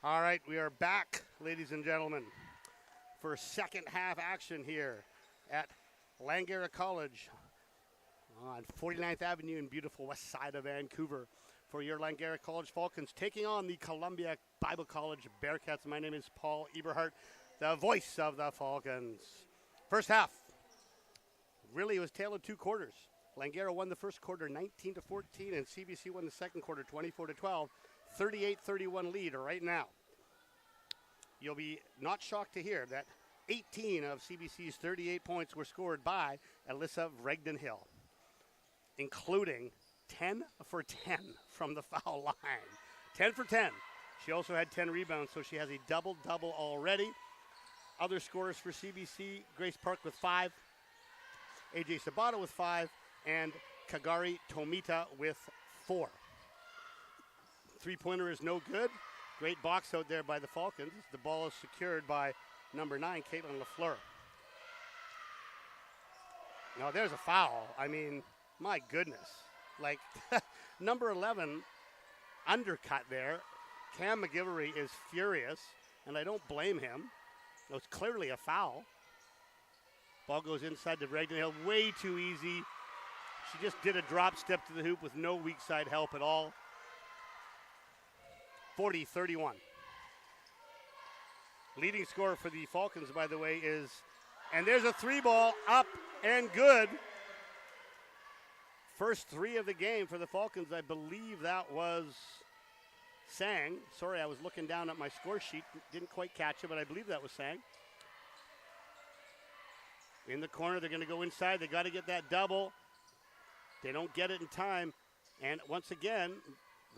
All right, we are back, ladies and gentlemen, for second half action here at Langara College on 49th Avenue in beautiful west side of Vancouver for your Langara College Falcons taking on the Columbia Bible College Bearcats. My name is Paul Eberhardt, the voice of the Falcons. First half, really it was tale of two quarters. Langara won the first quarter 19-14, and CBC won the second quarter 24-12. 38-31 lead right now. You'll be not shocked to hear that 18 of CBC's 38 points were scored by Alyssa Vregden-Hill, including 10 for 10 from the foul line. 10 for 10. She also had 10 rebounds, so she has a double-double already. Other scorers for CBC, Grace Park with 5, AJ Sabata with 5, and Kagari Tomita with 4. Three-pointer is no good. Great box out there by the Falcons. The ball is secured by number 9, Caitlin LaFleur. Now, there's a foul. I mean, my goodness. Like, number 11 undercut there. Cam McGivery is furious, and I don't blame him. It was clearly a foul. Ball goes inside to Vregden-Hill. Way too easy. She just did a drop step to the hoop with no weak side help at all. 40-31. Leading scorer for the Falcons, by the way, is, and there's a three ball up and good. First three of the game for the Falcons. I believe that was Sang. Sorry, I was looking down at my score sheet. Didn't quite catch it, but I believe that was Sang. In the corner, they're going to go inside. They got to get that double. They don't get it in time. And once again,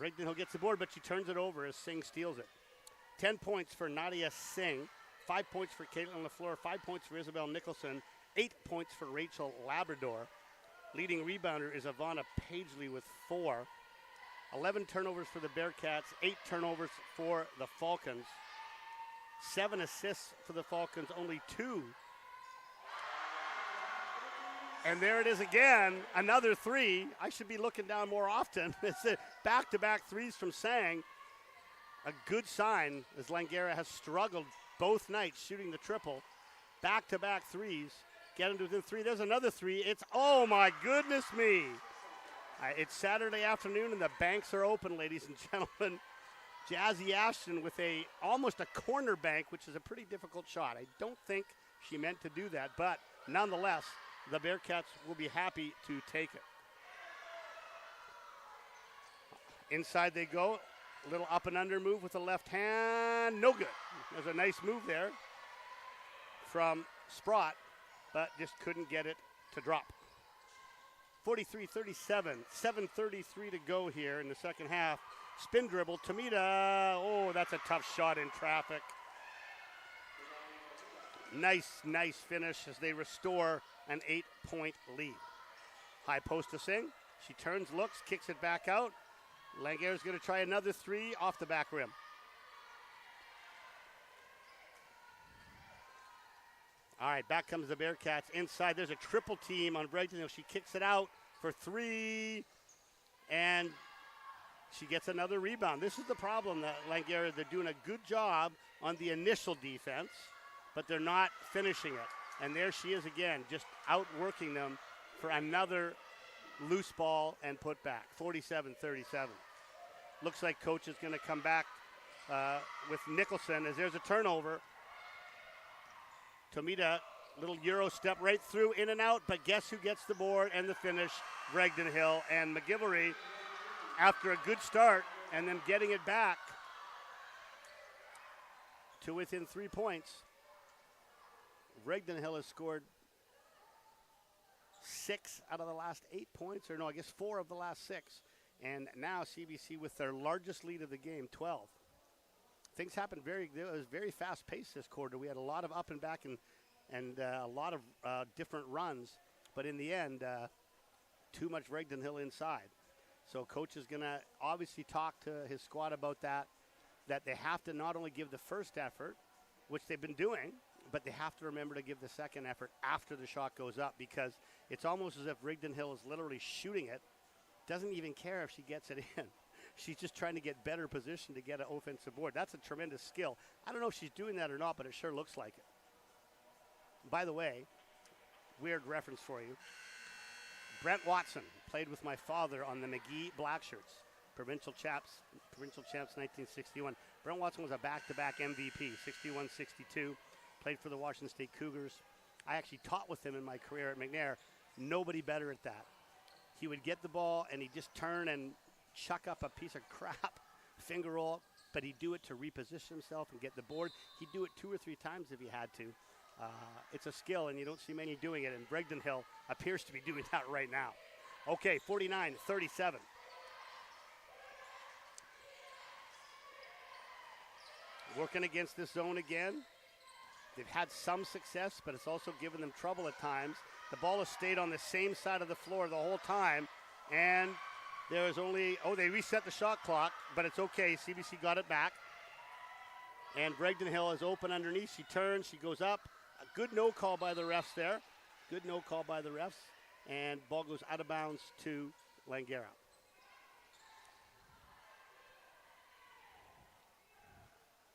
Vregden-Hill gets the board, but she turns it over as Singh steals it. 10 points for Nadia Singh, 5 points for Caitlin LaFleur, 5 points for Isabel Nicholson, 8 points for Rachel Labrador. Leading rebounder is Ivana Pagely with 4. 11 turnovers for the Bearcats, 8 turnovers for the Falcons. 7 assists for the Falcons, only 2. And there it is again, another 3. I should be looking down more often. It's a back-to-back threes from Sang. A good sign as Langara has struggled both nights shooting the triple. Back-to-back threes. Get into within 3. There's another 3. It's, oh my goodness me. It's Saturday afternoon and the banks are open, ladies and gentlemen. Jazzy Ashton with almost a corner bank, which is a pretty difficult shot. I don't think she meant to do that, but nonetheless, the Bearcats will be happy to take it. Inside they go. A little up and under move with the left hand. No good. There's a nice move there from Sprott, but just couldn't get it to drop. 43-37. 7:33 to go here in the second half. Spin dribble. Tomita. Oh, that's a tough shot in traffic. Nice finish as they restore an 8-point lead. High post to Singh. She turns, looks, kicks it back out. Langara's going to try another 3 off the back rim. All right, back comes the Bearcats. Inside, there's a triple team on Vregden-Hill. She kicks it out for 3, and she gets another rebound. This is the problem that Langara, they're doing a good job on the initial defense, but they're not finishing it. And there she is again, just outworking them for another loose ball and put back. 47-37. Looks like coach is going to come back with Nicholson as there's a turnover. Tomita, little Euro step right through, in and out, but guess who gets the board and the finish? Vregden-Hill. And McGivery, after a good start and then getting it back to within 3 points, Vregden-Hill has scored 6 out of the last 8 points, or no, I guess 4 of the last 6. And now CBC with their largest lead of the game, 12. Things happened it was very fast paced this quarter. We had a lot of up and back and a lot of different runs, but in the end, too much Vregden-Hill inside. So coach is going to obviously talk to his squad about that they have to not only give the first effort, which they've been doing, but they have to remember to give the second effort after the shot goes up, because it's almost as if Vregden-Hill is literally shooting it, doesn't even care if she gets it in. She's just trying to get better position to get an offensive board. That's a tremendous skill. I don't know if she's doing that or not, but it sure looks like it. By the way, weird reference for you. Brent Watson played with my father on the McGee Blackshirts, provincial champs 1961. Brent Watson was a back-to-back MVP, 61-62, played for the Washington State Cougars. I actually taught with him in my career at McNair. Nobody better at that. He would get the ball and he'd just turn and chuck up a piece of crap, finger roll, but he'd do it to reposition himself and get the board. He'd do it 2 or 3 times if he had to. It's a skill, and you don't see many doing it, and Bregden Hill appears to be doing that right now. Okay, 49-37. Working against this zone again. They've had some success, but it's also given them trouble at times. The ball has stayed on the same side of the floor the whole time, and there's only, they reset the shot clock, but it's okay. CBC got it back. And Bregden Hill is open underneath. She turns, she goes up. A good no call by the refs there. Good no call by the refs. And ball goes out of bounds to Langara.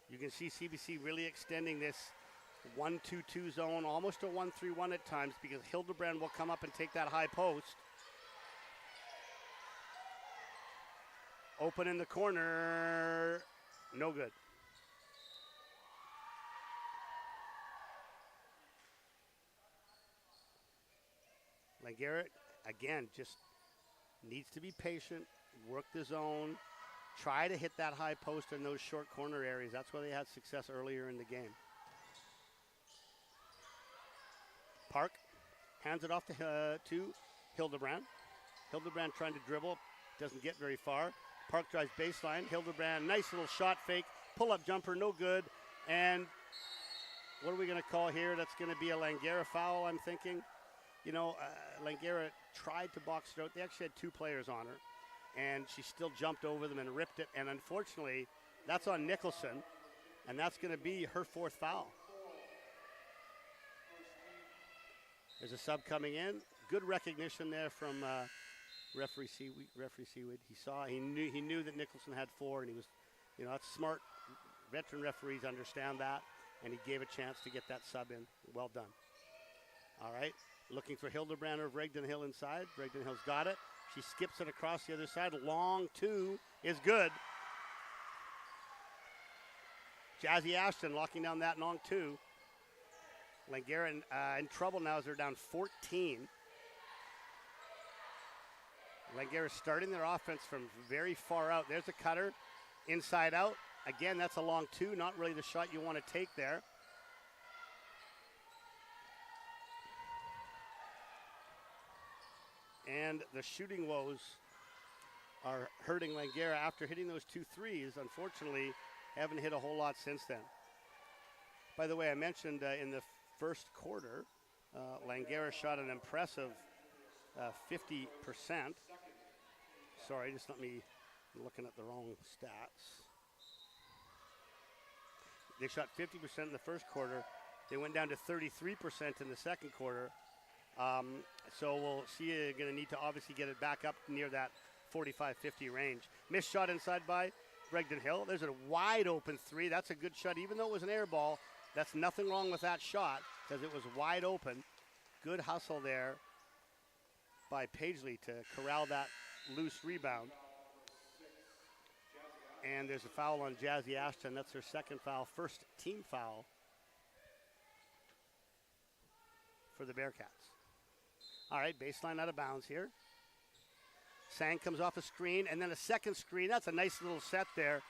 You can see CBC really extending this 1-2-2 zone, almost a 1-3-1 at times, because Hildebrand will come up and take that high post. Open in the corner, no good. Langara, again, just needs to be patient, work the zone, try to hit that high post in those short corner areas. That's where they had success earlier in the game. Park hands it off to Hildebrand. Hildebrand trying to dribble, doesn't get very far. Park drives baseline. Hildebrand, nice little shot fake, pull-up jumper, no good. And what are we going to call here? That's going to be a Langara foul, I'm thinking. You know, Langara tried to box it out. They actually had 2 players on her, and she still jumped over them and ripped it. And unfortunately, that's on Nicholson, and that's going to be her 4th foul. There's a sub coming in. Good recognition there from referee Seawood. He knew that Nicholson had 4, and he was, that's smart. Veteran referees understand that, and he gave a chance to get that sub in. Well done. All right, looking for Hildebrand or Bregden Hill inside. Bregden Hill's got it. She skips it across the other side. Long 2 is good. Jazzy Ashton locking down that long 2. Langara in trouble now as they're down 14. Langara starting their offense from very far out. There's a cutter, inside out. Again, that's a long 2, not really the shot you want to take there. And the shooting woes are hurting Langara after hitting those 2 threes. Unfortunately, haven't hit a whole lot since then. By the way, I mentioned in the first quarter, Langara shot an impressive 50%. Sorry, just I'm looking at the wrong stats. They shot 50% in the first quarter. They went down to 33% in the second quarter. So we'll see, you're going to need to obviously get it back up near that 45-50 range. Missed shot inside by Bregden Hill. There's a wide open 3. That's a good shot. Even though it was an air ball, that's nothing wrong with that shot because it was wide open. Good hustle there by Paisley to corral that loose rebound. And there's a foul on Jazzy Ashton. That's her 2nd foul, 1st team foul for the Bearcats. All right, baseline out of bounds here. Sang comes off a screen, and then a second screen. That's a nice little set there.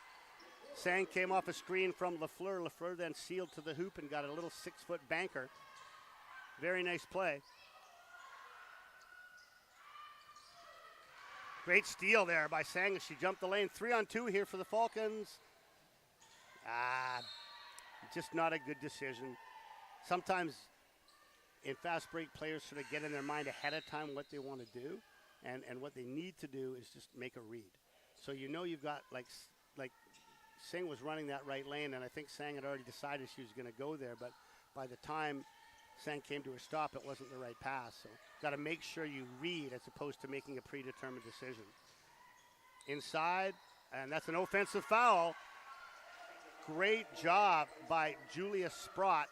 Sang came off a screen from Lafleur. Lafleur then sealed to the hoop and got a little 6-foot banker. Very nice play. Great steal there by Sang as she jumped the lane. 3-on-2 here for the Falcons. Just not a good decision. Sometimes in fast break, players sort of get in their mind ahead of time what they want to do, and what they need to do is just make a read. So you've got like Singh was running that right lane, and I think Sang had already decided she was going to go there, but by the time Sang came to a stop, it wasn't the right pass. So got to make sure you read as opposed to making a predetermined decision. Inside, And that's an offensive foul. Great job by Julia Sprott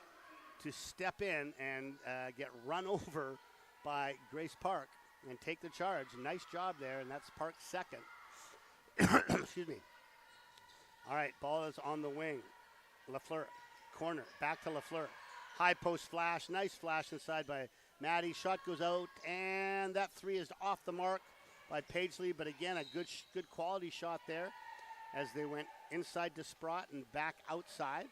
to step in and get run over by Grace Park and take the charge. Nice job there, and that's Park's second. Excuse me. All right, ball is on the wing. LaFleur, corner, back to LaFleur. High post flash, nice flash inside by Maddie. Shot goes out, and that three is off the mark by Paisley, but again, a good quality shot there as they went inside to Sprott and back outside.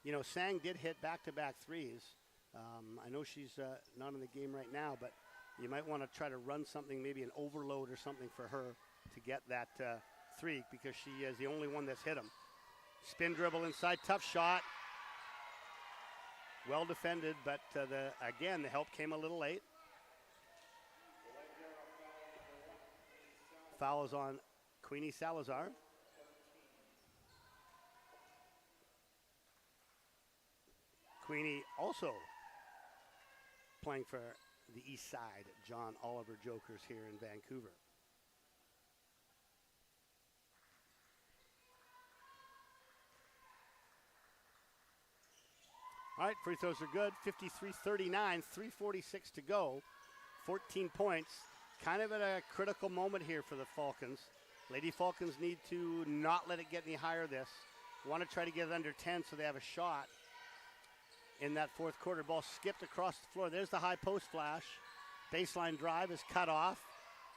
You know, Sang did hit back-to-back threes. I know she's not in the game right now, but you might want to try to run something, maybe an overload or something for her to get that three, because she is the only one that's hit them. Spin dribble inside, tough shot. Well defended, but again, the help came a little late. Foul is on Queenie Salazar. Queenie also playing for the East Side John Oliver Jokers here in Vancouver. All right, free throws are good. 53-39, 3:46 to go. 14 points. Kind of at a critical moment here for the Falcons. Lady Falcons need to not let it get any higher this. Want to try to get it under 10 so they have a shot in that fourth quarter. Ball skipped across the floor. There's the high post flash. Baseline drive is cut off.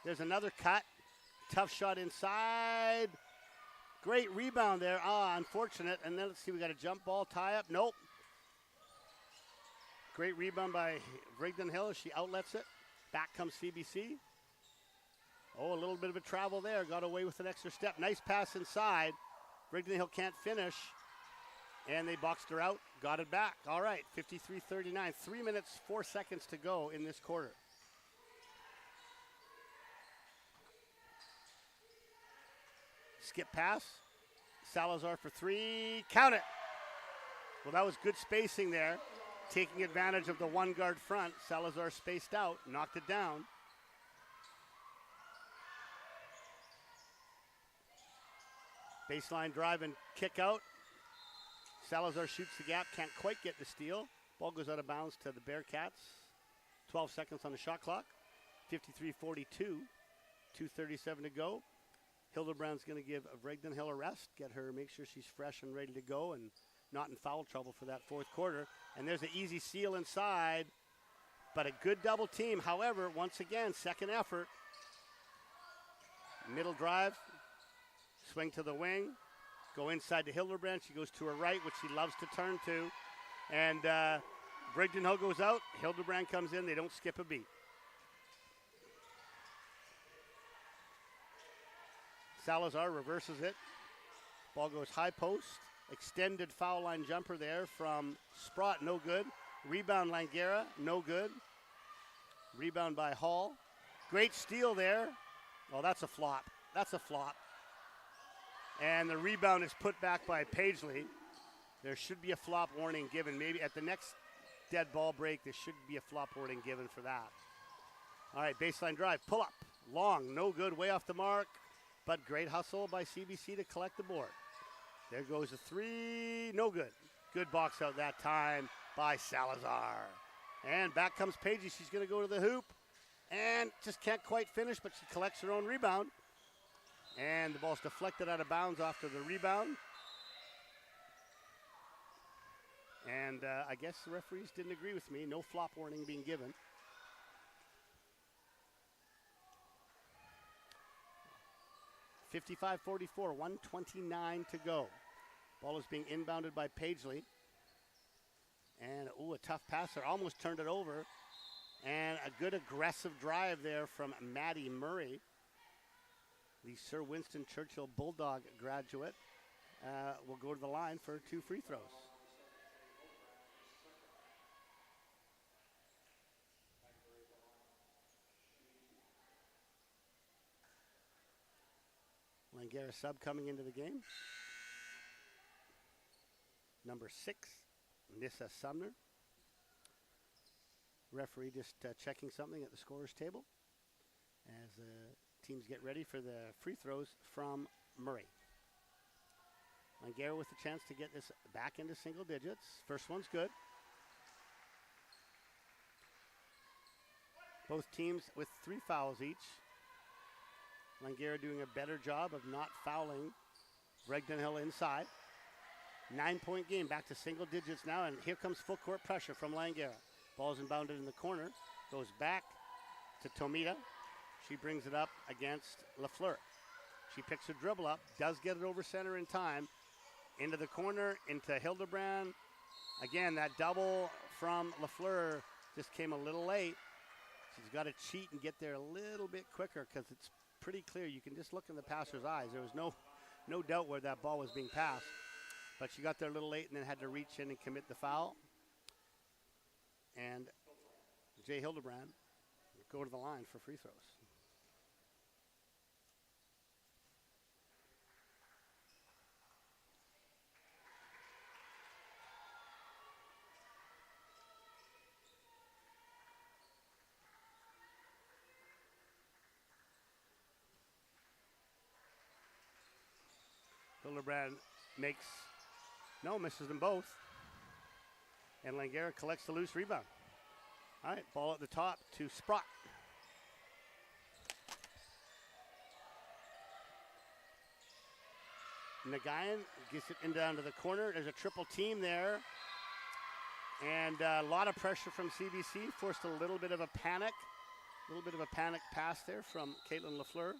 There's another cut. Tough shot inside. Great rebound there. Unfortunate. And then let's see, we got a jump ball tie up. Nope. Great rebound by Rigdon Hill as she outlets it. Back comes CBC. Oh, a little bit of a travel there. Got away with an extra step. Nice pass inside. Rigdon Hill can't finish. And they boxed her out. Got it back. All right, 53-39. 3 minutes, 4 seconds to go in this quarter. Skip pass. Salazar for three. Count it. Well, that was good spacing there. Taking advantage of the one guard front. Salazar spaced out, knocked it down. Baseline drive and kick out. Salazar shoots the gap, can't quite get the steal. Ball goes out of bounds to the Bearcats. 12 seconds on the shot clock. 53-42, 2:37 to go. Hildebrand's going to give Rigdon Hill a rest, make sure she's fresh and ready to go and not in foul trouble for that fourth quarter. And there's an easy seal inside, but a good double team. However, once again, second effort. Middle drive, swing to the wing, go inside to Hildebrand. She goes to her right, which she loves to turn to. And Rigdon Hill goes out. Hildebrand comes in. They don't skip a beat. Salazar reverses it. Ball goes high post. Extended foul line jumper there from Sprott, no good. Rebound Langara, no good. Rebound by Hall. Great steal there. Oh, that's a flop. That's a flop. And the rebound is put back by Paisley. There should be a flop warning given. Maybe at the next dead ball break, there should be a flop warning given for that. All right, baseline drive, pull up. Long, no good, way off the mark. But great hustle by CBC to collect the board. There goes a three, no good. Good box out that time by Salazar. And back comes Pagey. She's going to go to the hoop and just can't quite finish, but she collects her own rebound. And the ball's deflected out of bounds after the rebound. And I guess the referees didn't agree with me. No flop warning being given. (55-44), 1:29 to go. Ball is being inbounded by Paisley. And, a tough passer. Almost turned it over. And a good aggressive drive there from Maddie Murray, the Sir Winston Churchill Bulldog graduate, will go to the line for 2 free throws. Langara sub coming into the game. Number 6, Nissa Sumner. Referee just checking something at the scorer's table as the teams get ready for the free throws from Murray. Langara with the chance to get this back into single digits. First one's good. Both teams with 3 fouls each. Langara doing a better job of not fouling Bregden Hill inside. 9-point game, back to single digits now, and here comes full court pressure from Langara. Ball's inbounded in the corner, goes back to Tomita. She brings it up against Lafleur. She picks her dribble up, does get it over center in time, into the corner, into Hildebrand. Again, that double from Lafleur just came a little late. She's got to cheat and get there a little bit quicker because it's pretty clear. You can just look in the passer's eyes. There was no doubt where that ball was being passed. But she got there a little late and then had to reach in and commit the foul. And Jay Hildebrand go to the line for free throws. Hildebrand misses them both. And Langara collects the loose rebound. All right, ball at the top to Sprott. Nagayan gets it in down to the corner. There's a triple team there. And a lot of pressure from CBC. Forced a little bit of a panic pass there from Caitlin Lafleur.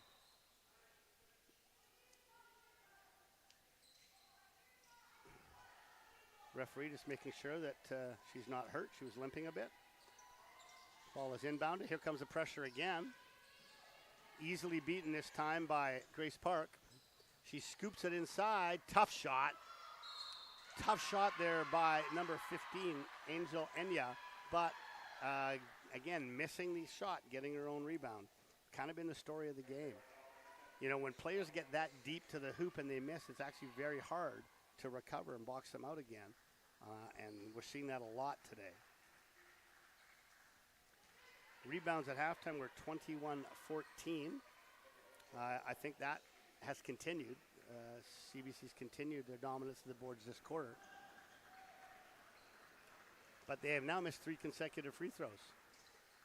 Referee just making sure that she's not hurt. She was limping a bit. Ball is inbounded. Here comes the pressure again. Easily beaten this time by Grace Park. She scoops it inside. Tough shot. Tough shot there by number 15, Angel Enya. But again, missing the shot, getting her own rebound. Kind of been the story of the game. You know, when players get that deep to the hoop and they miss, it's actually very hard to recover and box them out again. And we're seeing that a lot today. Rebounds at halftime were 21-14. I think that has continued. CBC's continued their dominance of the boards this quarter. But they have now missed 3 consecutive free throws.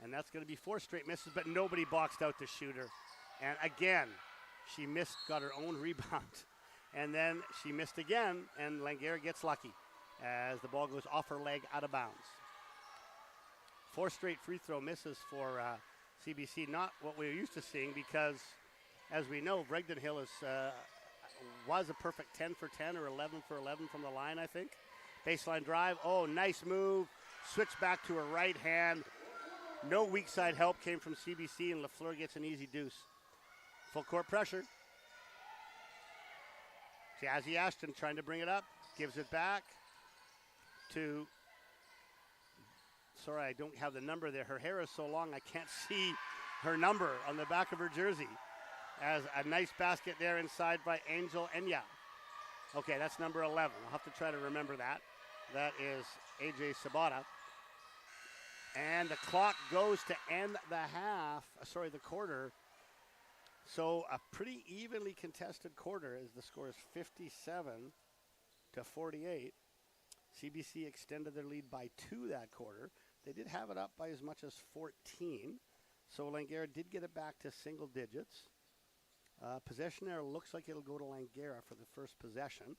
And that's going to be 4 straight misses, but nobody boxed out the shooter. And again, she missed, got her own rebound. And then she missed again, and Langara gets lucky as the ball goes off her leg out of bounds. 4 straight free throw misses for CBC, not what we're used to seeing because, as we know, Bregden Hill was a perfect 10 for 10 or 11 for 11 from the line, I think. Baseline drive, nice move. Switch back to her right hand. No weak side help came from CBC, and Lafleur gets an easy deuce. Full court pressure. Jazzy Ashton trying to bring it up, gives it back to, sorry, I don't have the number there. Her hair is so long I can't see her number on the back of her jersey. As a nice basket there inside by Angel Enya. Okay, that's number 11. I'll have to try to remember that. That is AJ Sabata. And the clock goes to end the quarter. So a pretty evenly contested quarter as the score is 57-48. CBC extended their lead by 2 that quarter. They did have it up by as much as 14. So Langara did get it back to single digits. Possession there looks like it'll go to Langara for the first possession.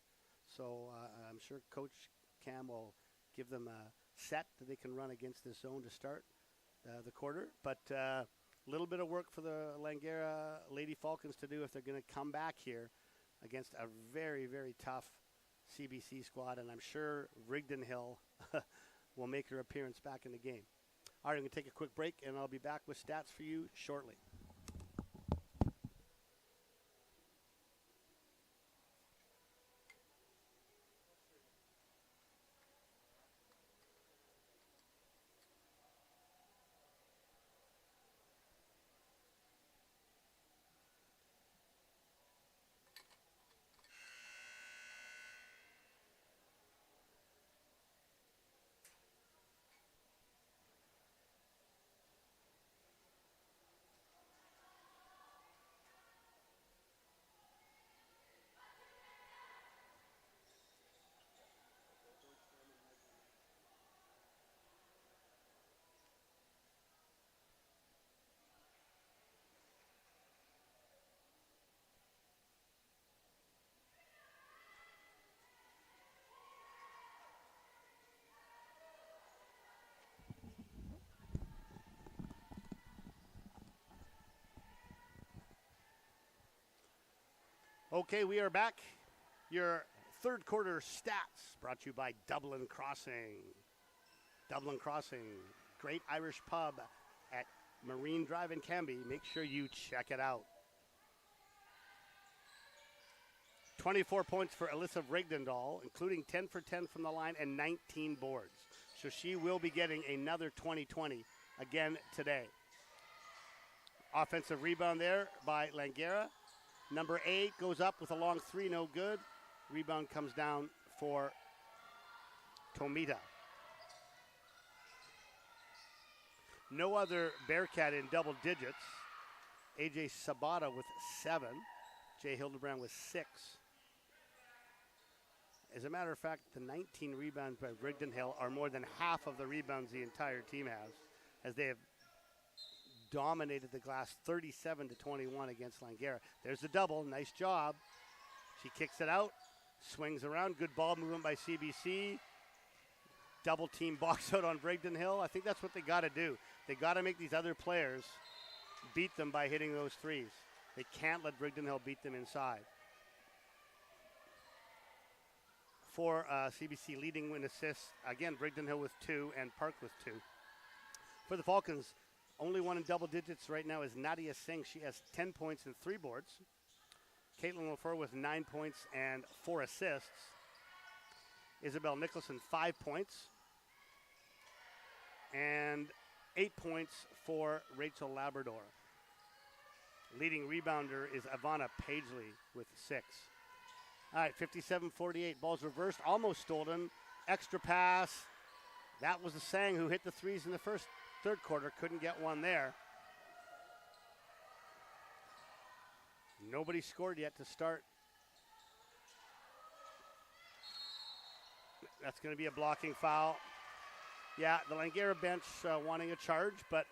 So I'm sure Coach Cam will give them a set that they can run against this zone to start the quarter. But a little bit of work for the Langara Lady Falcons to do if they're going to come back here against a very, very tough CBC squad. And I'm sure Bregden Hill will make her appearance back in the game. All right, I'm going to take a quick break, and I'll be back with stats for you shortly. Okay, we are back. Your third quarter stats brought to you by Dublin Crossing. Dublin Crossing, great Irish pub at Marine Drive in Canby. Make sure you check it out. 24 points for Alyssa Rigdendahl, including 10 for 10 from the line and 19 boards. So she will be getting another 20-20 again today. Offensive rebound there by Langara. Number 8 goes up with a long three, no good. Rebound comes down for Tomita. No other Bearcat in double digits. AJ Sabata with 7. Jay Hildebrand with 6. As a matter of fact, the 19 rebounds by Rigdon Hill are more than half of the rebounds the entire team has, as they have dominated the glass 37-21 against Langara. There's the double. Nice job. She kicks it out, swings around. Good ball movement by CBC. Double team box out on Rigdon Hill. I think that's what they got to do. They got to make these other players beat them by hitting those threes. They can't let Rigdon Hill beat them inside. For CBC leading in assists, again, Rigdon Hill with 2 and Park with 2. For the Falcons, only one in double digits right now is Nadia Singh. She has 10 points and 3 boards. Caitlin LaFleur with 9 points and 4 assists. Isabel Nicholson, 5 points. And 8 points for Rachel Labrador. Leading rebounder is Ivana Pagely with 6. All right, 57-48, ball's reversed, almost stolen. Extra pass. That was the Sang who hit the threes in the third quarter, couldn't get one there. Nobody scored yet to start. That's going to be a blocking foul. Yeah, the Langara bench wanting a charge, but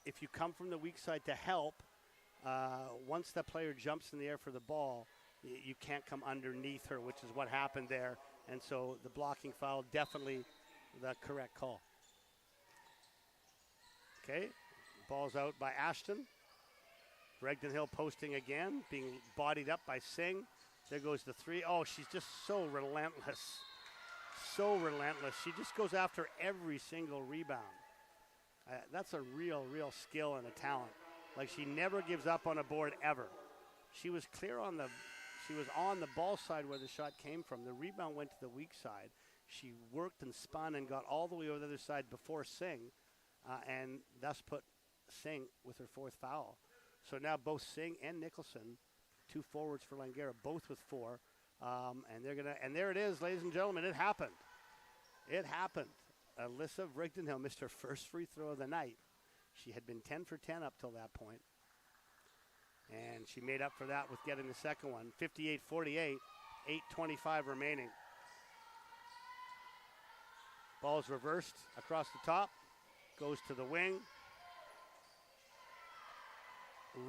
if you come from the weak side to help, once that player jumps in the air for the ball, you can't come underneath her, which is what happened there. And so the blocking foul, definitely the correct call. Okay, ball's out by Ashton. Rigdon Hill posting again, being bodied up by Singh. There goes the three. Oh, she's just so relentless. So relentless. She just goes after every single rebound. That's a real skill and a talent. Like, she never gives up on a board ever. She was on the ball side where the shot came from. The rebound went to the weak side. She worked and spun and got all the way over the other side before Singh, and thus put Singh with her 4th foul. So now both Singh and Nicholson, 2 forwards for Langara, both with 4. And there it is, ladies and gentlemen. It happened. It happened. Alyssa Rigdon Hill missed her first free throw of the night. She had been 10 for 10 up till that point. And she made up for that with getting the second one. 58-48, 8:25 remaining. Ball's reversed across the top, goes to the wing.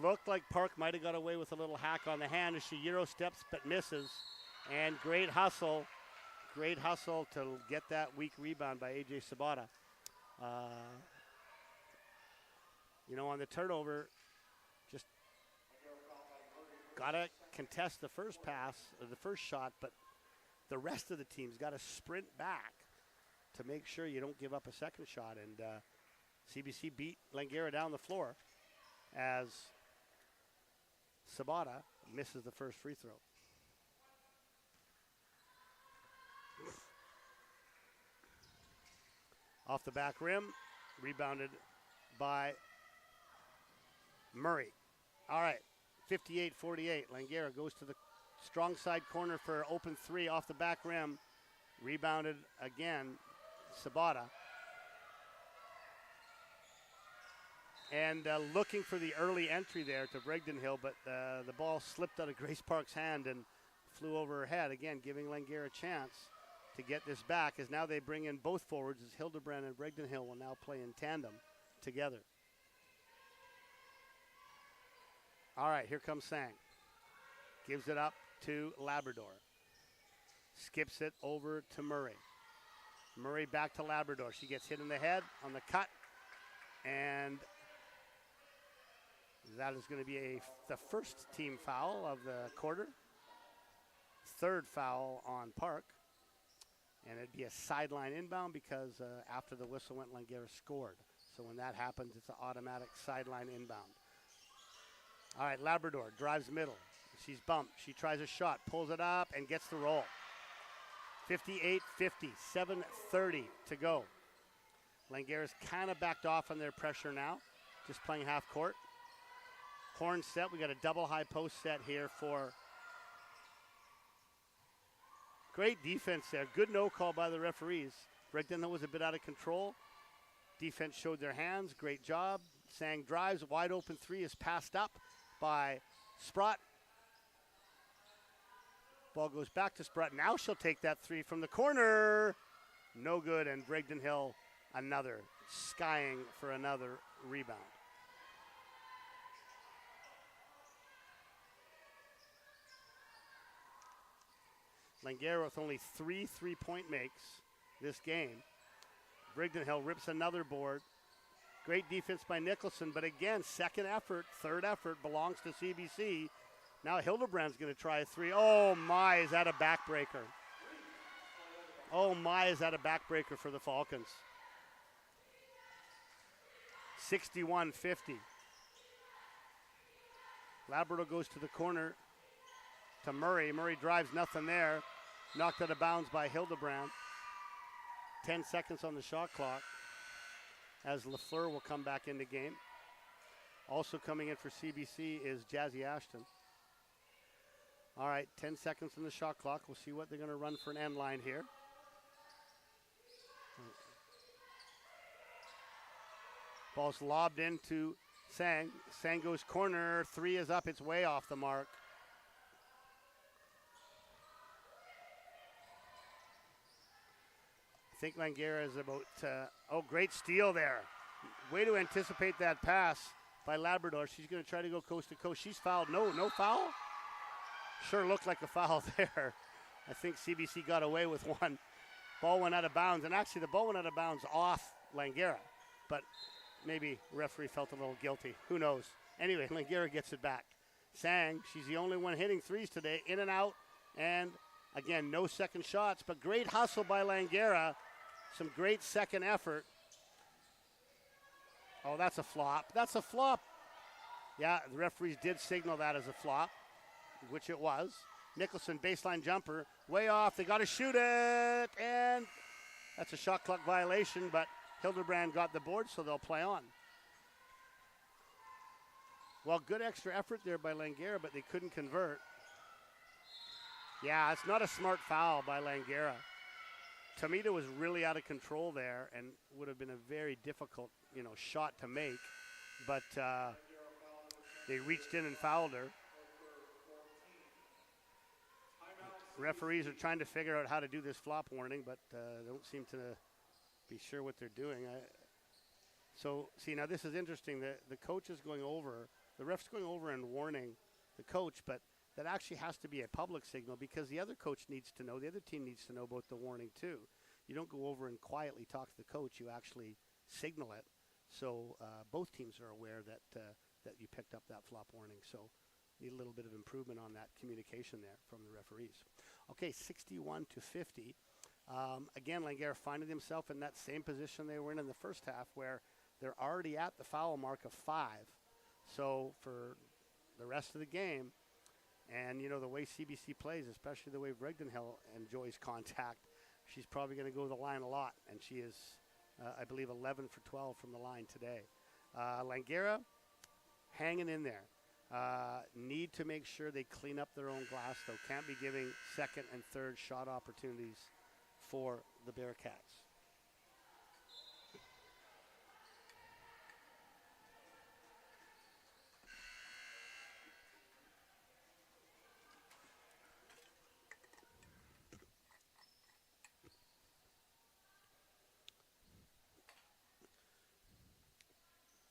Looked like Park might have got away with a little hack on the hand as she Euro steps but misses. And great hustle to get that weak rebound by AJ Sabata. On the turnover, just got to contest the first pass, or the first shot, but the rest of the team's got to sprint back to make sure you don't give up a second shot. And CBC beat Langara down the floor as Sabata misses the first free throw. Off the back rim, rebounded by Murray. All right, 58-48. Langara goes to the strong side corner for open 3 off the back rim. Rebounded again, Sabata. And looking for the early entry there to Rigdon Hill, but the ball slipped out of Grace Park's hand and flew over her head, again giving Langara a chance to get this back, as now they bring in both forwards, as Hildebrand and Rigdon Hill will now play in tandem together. All right, here comes Sang. Gives it up to Labrador. Skips it over to Murray. Murray back to Labrador. She gets hit in the head on the cut, and That is going to be the first team foul of the quarter. Third foul on Park. And it'd be a sideline inbound because after the whistle went, Langara scored. So when that happens, it's an automatic sideline inbound. All right, Labrador drives middle. She's bumped. She tries a shot, pulls it up, and gets the roll. 58-50, 7:30 to go. Langara's kind of backed off on their pressure now, just playing half court. Horn set. We got a double high post set here for. Great defense there. Good no call by the referees. Brigden was a bit out of control. Defense showed their hands. Great job. Sang drives. Wide open three is passed up by Sprott. Ball goes back to Sprott. Now she'll take that three from the corner. No good. And Brigden Hill another. Skying for another rebound. Langara with only 3 3-point makes this game. Brigden Hill rips another board. Great defense by Nicholson, but again, second effort, third effort belongs to CBC. Now Hildebrand's going to try a three. Oh my, is that a backbreaker? Oh my, is that a backbreaker for the Falcons? 61-50. Labrador goes to the corner to Murray. Murray drives, nothing there. Knocked out of bounds by Hildebrand. 10 seconds on the shot clock as LaFleur will come back into game. Also coming in for CBC is Jazzy Ashton. All right, 10 seconds on the shot clock. We'll see what they're going to run for an end line here. Ball's lobbed into Sang. Sang goes corner. Three is up. It's way off the mark. I think Langara is about, great steal there. Way to anticipate that pass by Labrador. She's going to try to go coast to coast. She's fouled. No foul? Sure looked like a foul there. I think CBC got away with one. Ball went out of bounds, and actually the ball went out of bounds off Langara, but maybe referee felt a little guilty. Who knows? Anyway, Langara gets it back. Sang, she's the only one hitting threes today, in and out, and again, no second shots, but great hustle by Langara. Some great second effort. Oh, that's a flop. That's a flop. Yeah, the referees did signal that as a flop, which it was. Nicholson, baseline jumper, way off. They got to shoot it, and that's a shot clock violation, but Hildebrand got the board, so they'll play on. Well, good extra effort there by Langara, but they couldn't convert. Yeah, it's not a smart foul by Langara. Tomita was really out of control there and would have been a very difficult, shot to make, but they reached in and fouled her. Referees are trying to figure out how to do this flop warning, but don't seem to be sure what they're doing. Now this is interesting. The coach is going over, the ref's going over and warning the coach, but that actually has to be a public signal because the other coach needs to know, the other team needs to know about the warning too. You don't go over and quietly talk to the coach, you actually signal it. So both teams are aware that you picked up that flop warning. So need a little bit of improvement on that communication there from the referees. Okay, 61-50. Again, Langara finding himself in that same position they were in the first half where they're already at the foul mark of 5. So for the rest of the game, and the way CBC plays, especially the way Brigden Hill enjoys contact, she's probably going to go to the line a lot, and she is, I believe, 11 for 12 from the line today. Langara hanging in there. Need to make sure they clean up their own glass, though. Can't be giving second and third shot opportunities for the Bearcats.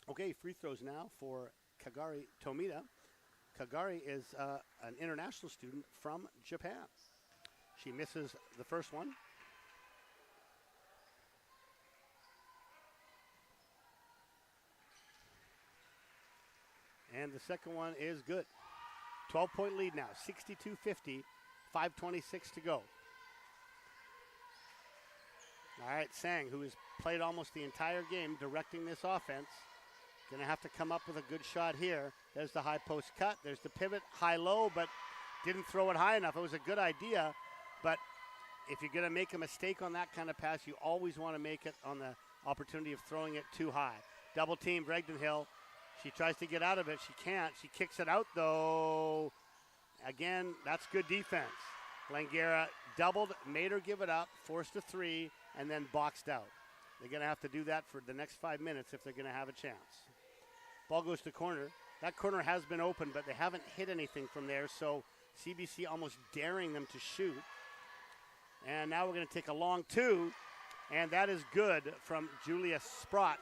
Okay, free throws now for Kagari Tomita. Kagari is an international student from Japan. She misses the first one. And the second one is good. 12-point lead now, 62-50, 5:26 to go. All right, Sang, who has played almost the entire game directing this offense, going to have to come up with a good shot here. There's the high post cut. There's the pivot, high-low, but didn't throw it high enough. It was a good idea, but if you're going to make a mistake on that kind of pass, you always want to make it on the opportunity of throwing it too high. Double team, Bregdenhill. She tries to get out of it. She can't. She kicks it out, though. Again, that's good defense. Langara doubled, made her give it up, forced a three, and then boxed out. They're going to have to do that for the next 5 minutes if they're going to have a chance. Ball goes to corner. That corner has been open, but they haven't hit anything from there, so CBC almost daring them to shoot. And now we're going to take a long two, and that is good from Julia Sprott.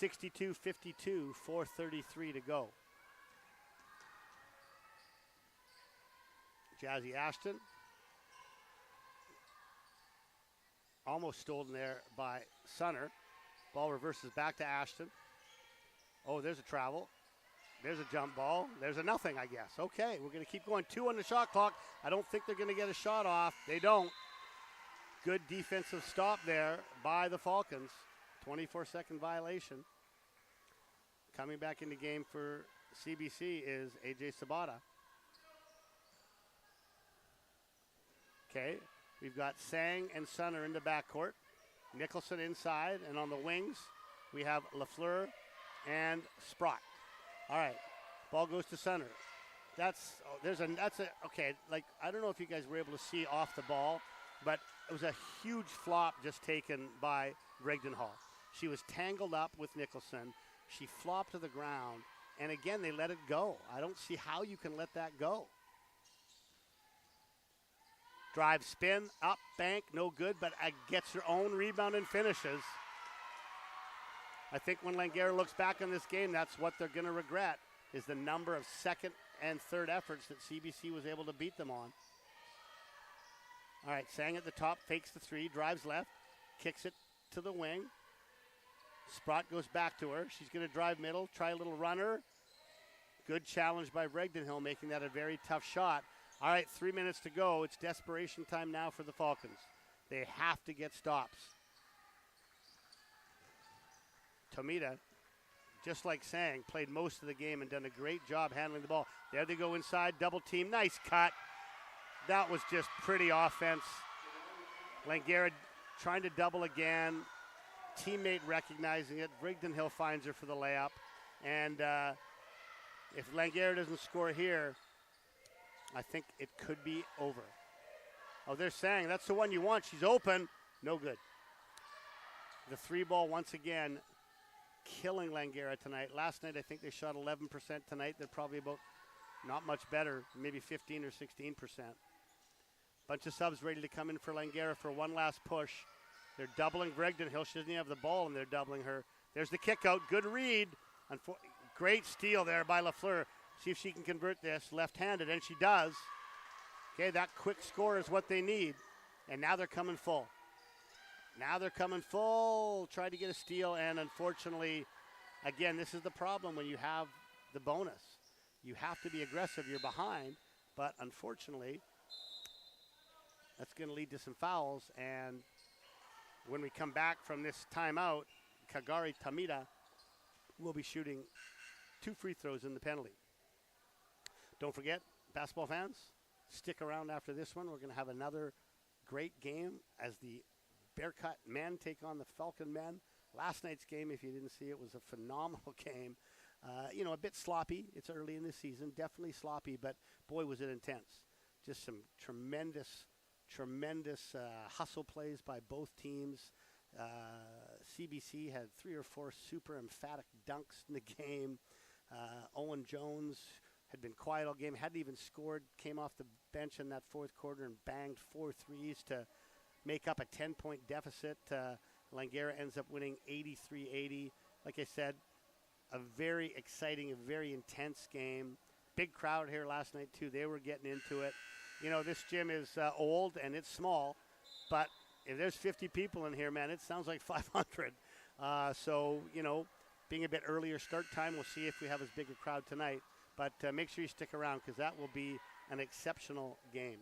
62-52, 4:33 to go. Jazzy Ashton. Almost stolen there by Sunner. Ball reverses back to Ashton. Oh, there's a travel. There's a jump ball. There's a nothing, I guess. Okay, we're going to keep going. 2 on the shot clock. I don't think they're going to get a shot off. They don't. Good defensive stop there by the Falcons. 24-second violation. Coming back in the game for CBC is AJ Sabata. Okay, we've got Sang and Sunner in the backcourt. Nicholson inside, and on the wings, we have Lafleur and Sprott. All right, ball goes to Sunner. Okay, like, I don't know if you guys were able to see off the ball, but it was a huge flop just taken by Bregdenhall. She was tangled up with Nicholson. She flopped to the ground, and again, they let it go. I don't see how you can let that go. Drive, spin, up, bank, no good, but gets her own rebound and finishes. I think when Langara looks back on this game, that's what they're going to regret, is the number of second and third efforts that CBC was able to beat them on. All right, Sang at the top, fakes the three, drives left, kicks it to the wing. Sprott goes back to her. She's going to drive middle, try a little runner. Good challenge by Bregdenhill, making that a very tough shot. All right, 3 minutes to go. It's desperation time now for the Falcons. They have to get stops. Tomita, just like Sang, played most of the game and done a great job handling the ball. There they go inside, double team, nice cut. That was just pretty offense. Langara trying to double again. Teammate recognizing it. Bregdenhill finds her for the layup. And if Langara doesn't score here, I think it could be over. Oh, they're saying that's the one you want. She's open. No good. The three ball once again killing Langara tonight. Last night I think they shot 11%. Tonight they're probably about not much better, maybe 15 or 16%. Bunch of subs ready to come in for Langara for one last push. They're doubling Bregdenhill. She doesn't even have the ball, and they're doubling her. There's the kick out. Good read. Great steal there by Lafleur. See if she can convert this left-handed, and she does. Okay, that quick score is what they need. And now they're coming full. Tried to get a steal, and unfortunately, again, this is the problem when you have the bonus. You have to be aggressive. You're behind, but unfortunately, that's going to lead to some fouls, and when we come back from this timeout, Kagari Tamita will be shooting 2 free throws in the penalty. Don't forget, basketball fans, stick around after this one. We're going to have another great game as the Bearcut men take on the Falcon men. Last night's game, if you didn't see it, was a phenomenal game. A bit sloppy. It's early in the season, definitely sloppy, but boy, was it intense. Just some tremendous hustle plays by both teams. CBC had 3 or 4 super emphatic dunks in the game. Owen Jones had been quiet all game, hadn't even scored, came off the bench in that fourth quarter and banged 4 threes to make up a 10-point deficit. Langara ends up winning 83-80. Like I said, a very exciting, a very intense game. Big crowd here last night, too. They were getting into it. You know, this gym is old and it's small, but if there's 50 people in here, man, it sounds like 500. being a bit earlier start time, we'll see if we have as big a crowd tonight. But make sure you stick around because that will be an exceptional game.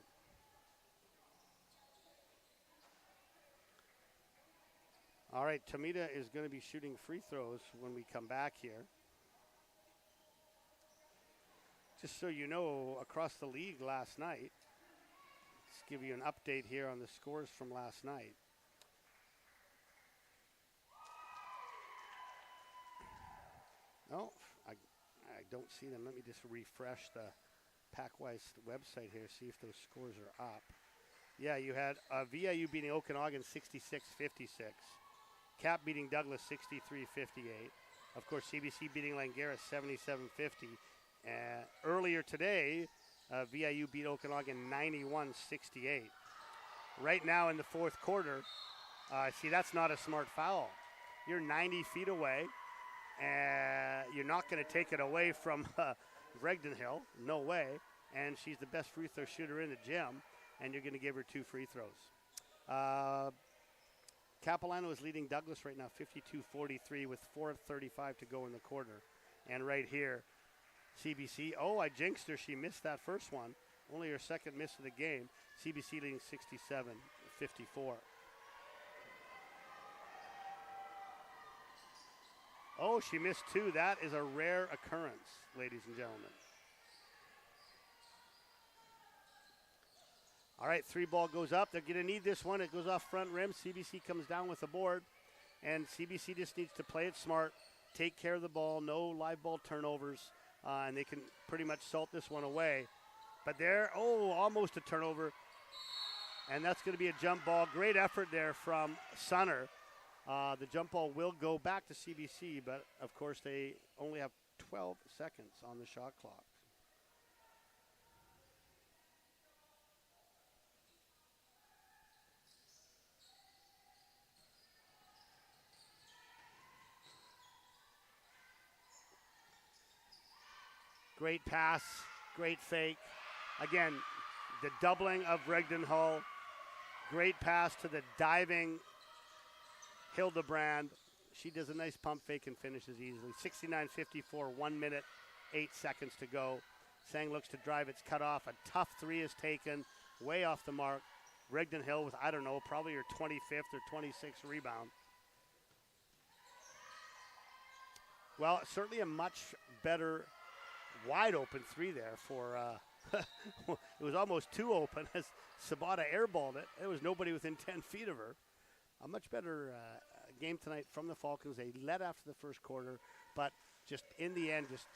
All right, Tomita is going to be shooting free throws when we come back here. Just so you know, across the league last night, let's give you an update here on the scores from last night. No, I don't see them. Let me just refresh the PACWEST website here, see if those scores are up. Yeah, you had VIU beating Okanagan 66-56. Cap beating Douglas 63-58. Of course, CBC beating Langara 77-50. Earlier today, VIU beat Okanagan 91-68. Right now in the fourth quarter, see, that's not a smart foul. You're 90 feet away, and you're not going to take it away from Bregden Hill. No way. And she's the best free throw shooter in the gym, and you're going to give her 2 free throws. Capilano is leading Douglas right now 52-43 with 4:35 to go in the quarter. And right here, CBC, I jinxed her. She missed that first one. Only her second miss of the game. CBC leading 67-54. Oh, she missed 2. That is a rare occurrence, ladies and gentlemen. All right, 3 ball goes up. They're going to need this one. It goes off front rim. CBC comes down with the board, and CBC just needs to play it smart, take care of the ball, no live ball turnovers, and they can pretty much salt this one away. But there, almost a turnover, and that's going to be a jump ball. Great effort there from Sunner. The jump ball will go back to CBC, but, of course, they only have 12 seconds on the shot clock. Great pass, great fake. Again, the doubling of Bregden Hull. Great pass to the diving Hildebrand. She does a nice pump fake and finishes easily. 69-54, 1 minute, 8 seconds to go. Sang looks to drive, it's cut off. A tough 3 is taken, way off the mark. Bregden Hill with, probably her 25th or 26th rebound. Well, certainly a much better wide open 3 there for, it was almost too open as Sabata airballed it. There was nobody within 10 feet of her. A much better game tonight from the Falcons. They led after the first quarter, but just in the end, just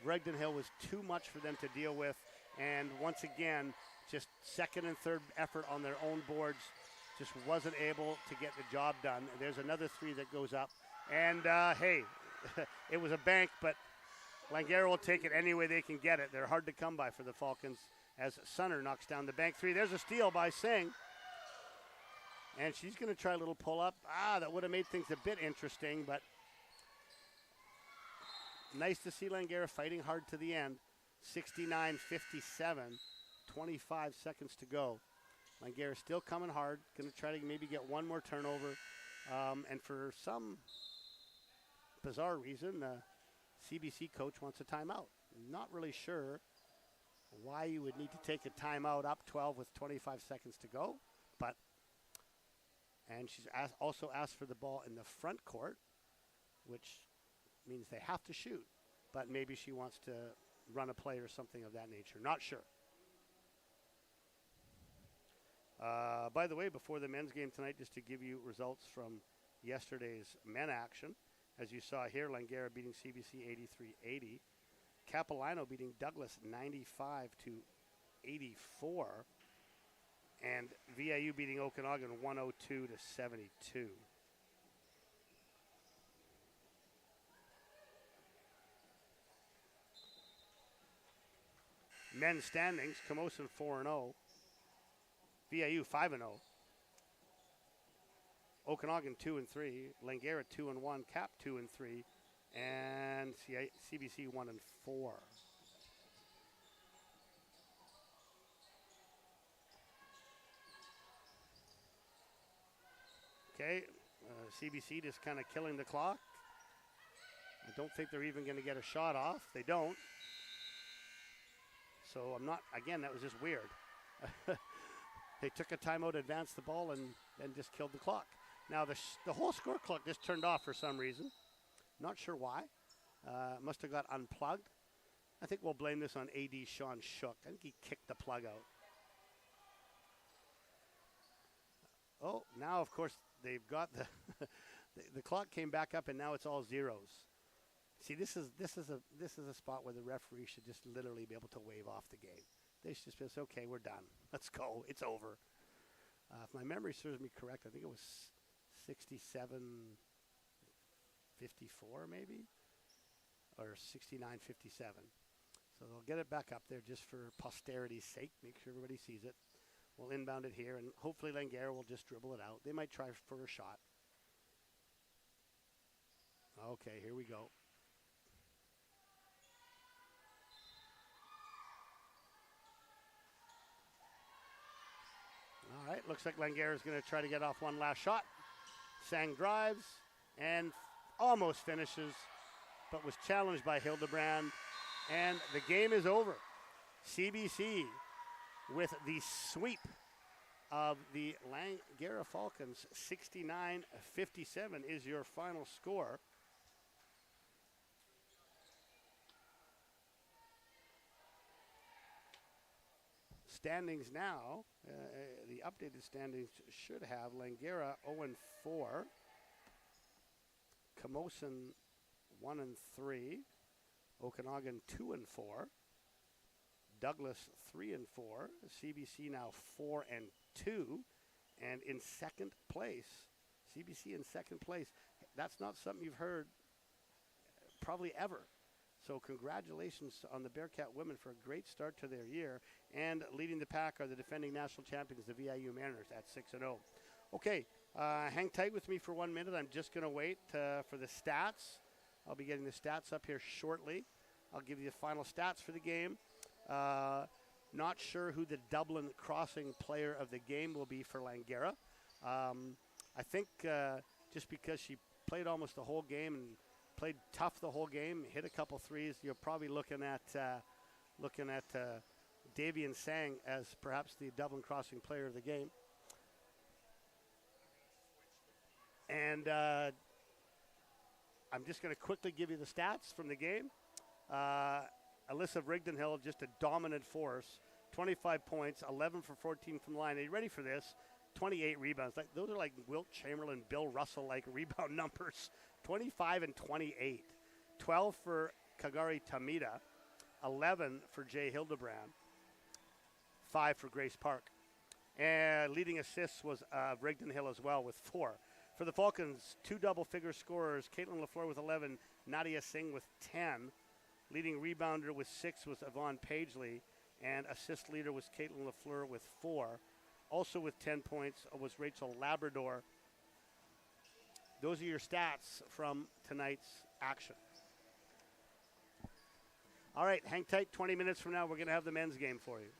Bregden Hill was too much for them to deal with. And once again, just second and third effort on their own boards, just wasn't able to get the job done. There's another 3 that goes up. And hey, it was a bank, but Langara will take it any way they can get it. They're hard to come by for the Falcons as Sunner knocks down the bank 3. There's a steal by Singh. And she's going to try a little pull-up. That would have made things a bit interesting, but nice to see Langara fighting hard to the end. 69-57, 25 seconds to go. Langara still coming hard. Going to try to maybe get one more turnover. And for some bizarre reason, CBC coach wants a timeout. Not really sure why you would need to take a timeout up 12 with 25 seconds to go, but and she's also asked for the ball in the front court, which means they have to shoot, but maybe she wants to run a play or something of that nature. Not sure. By the way, before the men's game tonight, just to give you results from yesterday's men action. As you saw here, Langara beating CBC 83-80. Capilano beating Douglas 95-84. And VIU beating Okanagan 102-72. Men's standings, Camosun 4-0. VIU 5-0. Okanagan 2-3, Langara 2-1, Cap 2-3, and CBC 1-4. Okay, CBC just kind of killing the clock. I don't think they're even going to get a shot off. They don't. So I'm not, again, that was just weird. They took a timeout, advanced the ball, and then just killed the clock. Now the whole score clock just turned off for some reason. Not sure why. Must have got unplugged. I think we'll blame this on AD Sean Shook. I think he kicked the plug out. Oh, now of course they've got the the clock came back up, and now it's all zeros. See, this is a spot where the referee should just literally be able to wave off the game. They should just be, okay, we're done. Let's go. It's over. If my memory serves me correct, I think it was 67-54 maybe, or 69-57. So they'll get it back up there just for posterity's sake, make sure everybody sees it. We'll inbound it here, and hopefully Langara will just dribble it out. They might try for a shot. Okay, here we go. All right, looks like Langara is going to try to get off one last shot. Sang drives and almost finishes, but was challenged by Hildebrand, and the game is over. CBC with the sweep of the Langara Falcons, 69-57 is your final score. Standings now, the updated standings should have Langara 0-4, Camosun 1-3, Okanagan 2-4, Douglas 3-4, CBC now 4-2, and in second place, CBC in second place. That's not something you've heard probably ever. So congratulations on the Bearcat women for a great start to their year. And leading the pack are the defending national champions, the VIU Mariners, at 6-0. Okay, hang tight with me for 1 minute. I'm just going to wait for the stats. I'll be getting the stats up here shortly. I'll give you the final stats for the game. Not sure who the Dublin Crossing player of the game will be for Langara. I think just because she played almost the whole game and played tough the whole game, hit a couple threes, you're probably looking at Davian Sang as perhaps the Dublin Crossing player of the game. And I'm just going to quickly give you the stats from the game. Alyssa Rigdon-Hill, just a dominant force, 25 points, 11 for 14 from the line. Are you ready for this? 28 rebounds. Those are like Wilt Chamberlain, Bill Russell-like rebound numbers. 25 and 28. 12 for Kagari Tamida. 11 for Jay Hildebrand. 5 for Grace Park. And leading assists was Rigdon-Hill as well with 4. For the Falcons, 2 double-figure scorers, Caitlin LaFleur with 11, Nadia Singh with 10. Leading rebounder with 6 was Yvonne Pagely, and assist leader was Caitlin LaFleur with 4. Also with 10 points was Rachel Labrador. Those are your stats from tonight's action. All right, hang tight. 20 minutes from now, we're going to have the men's game for you.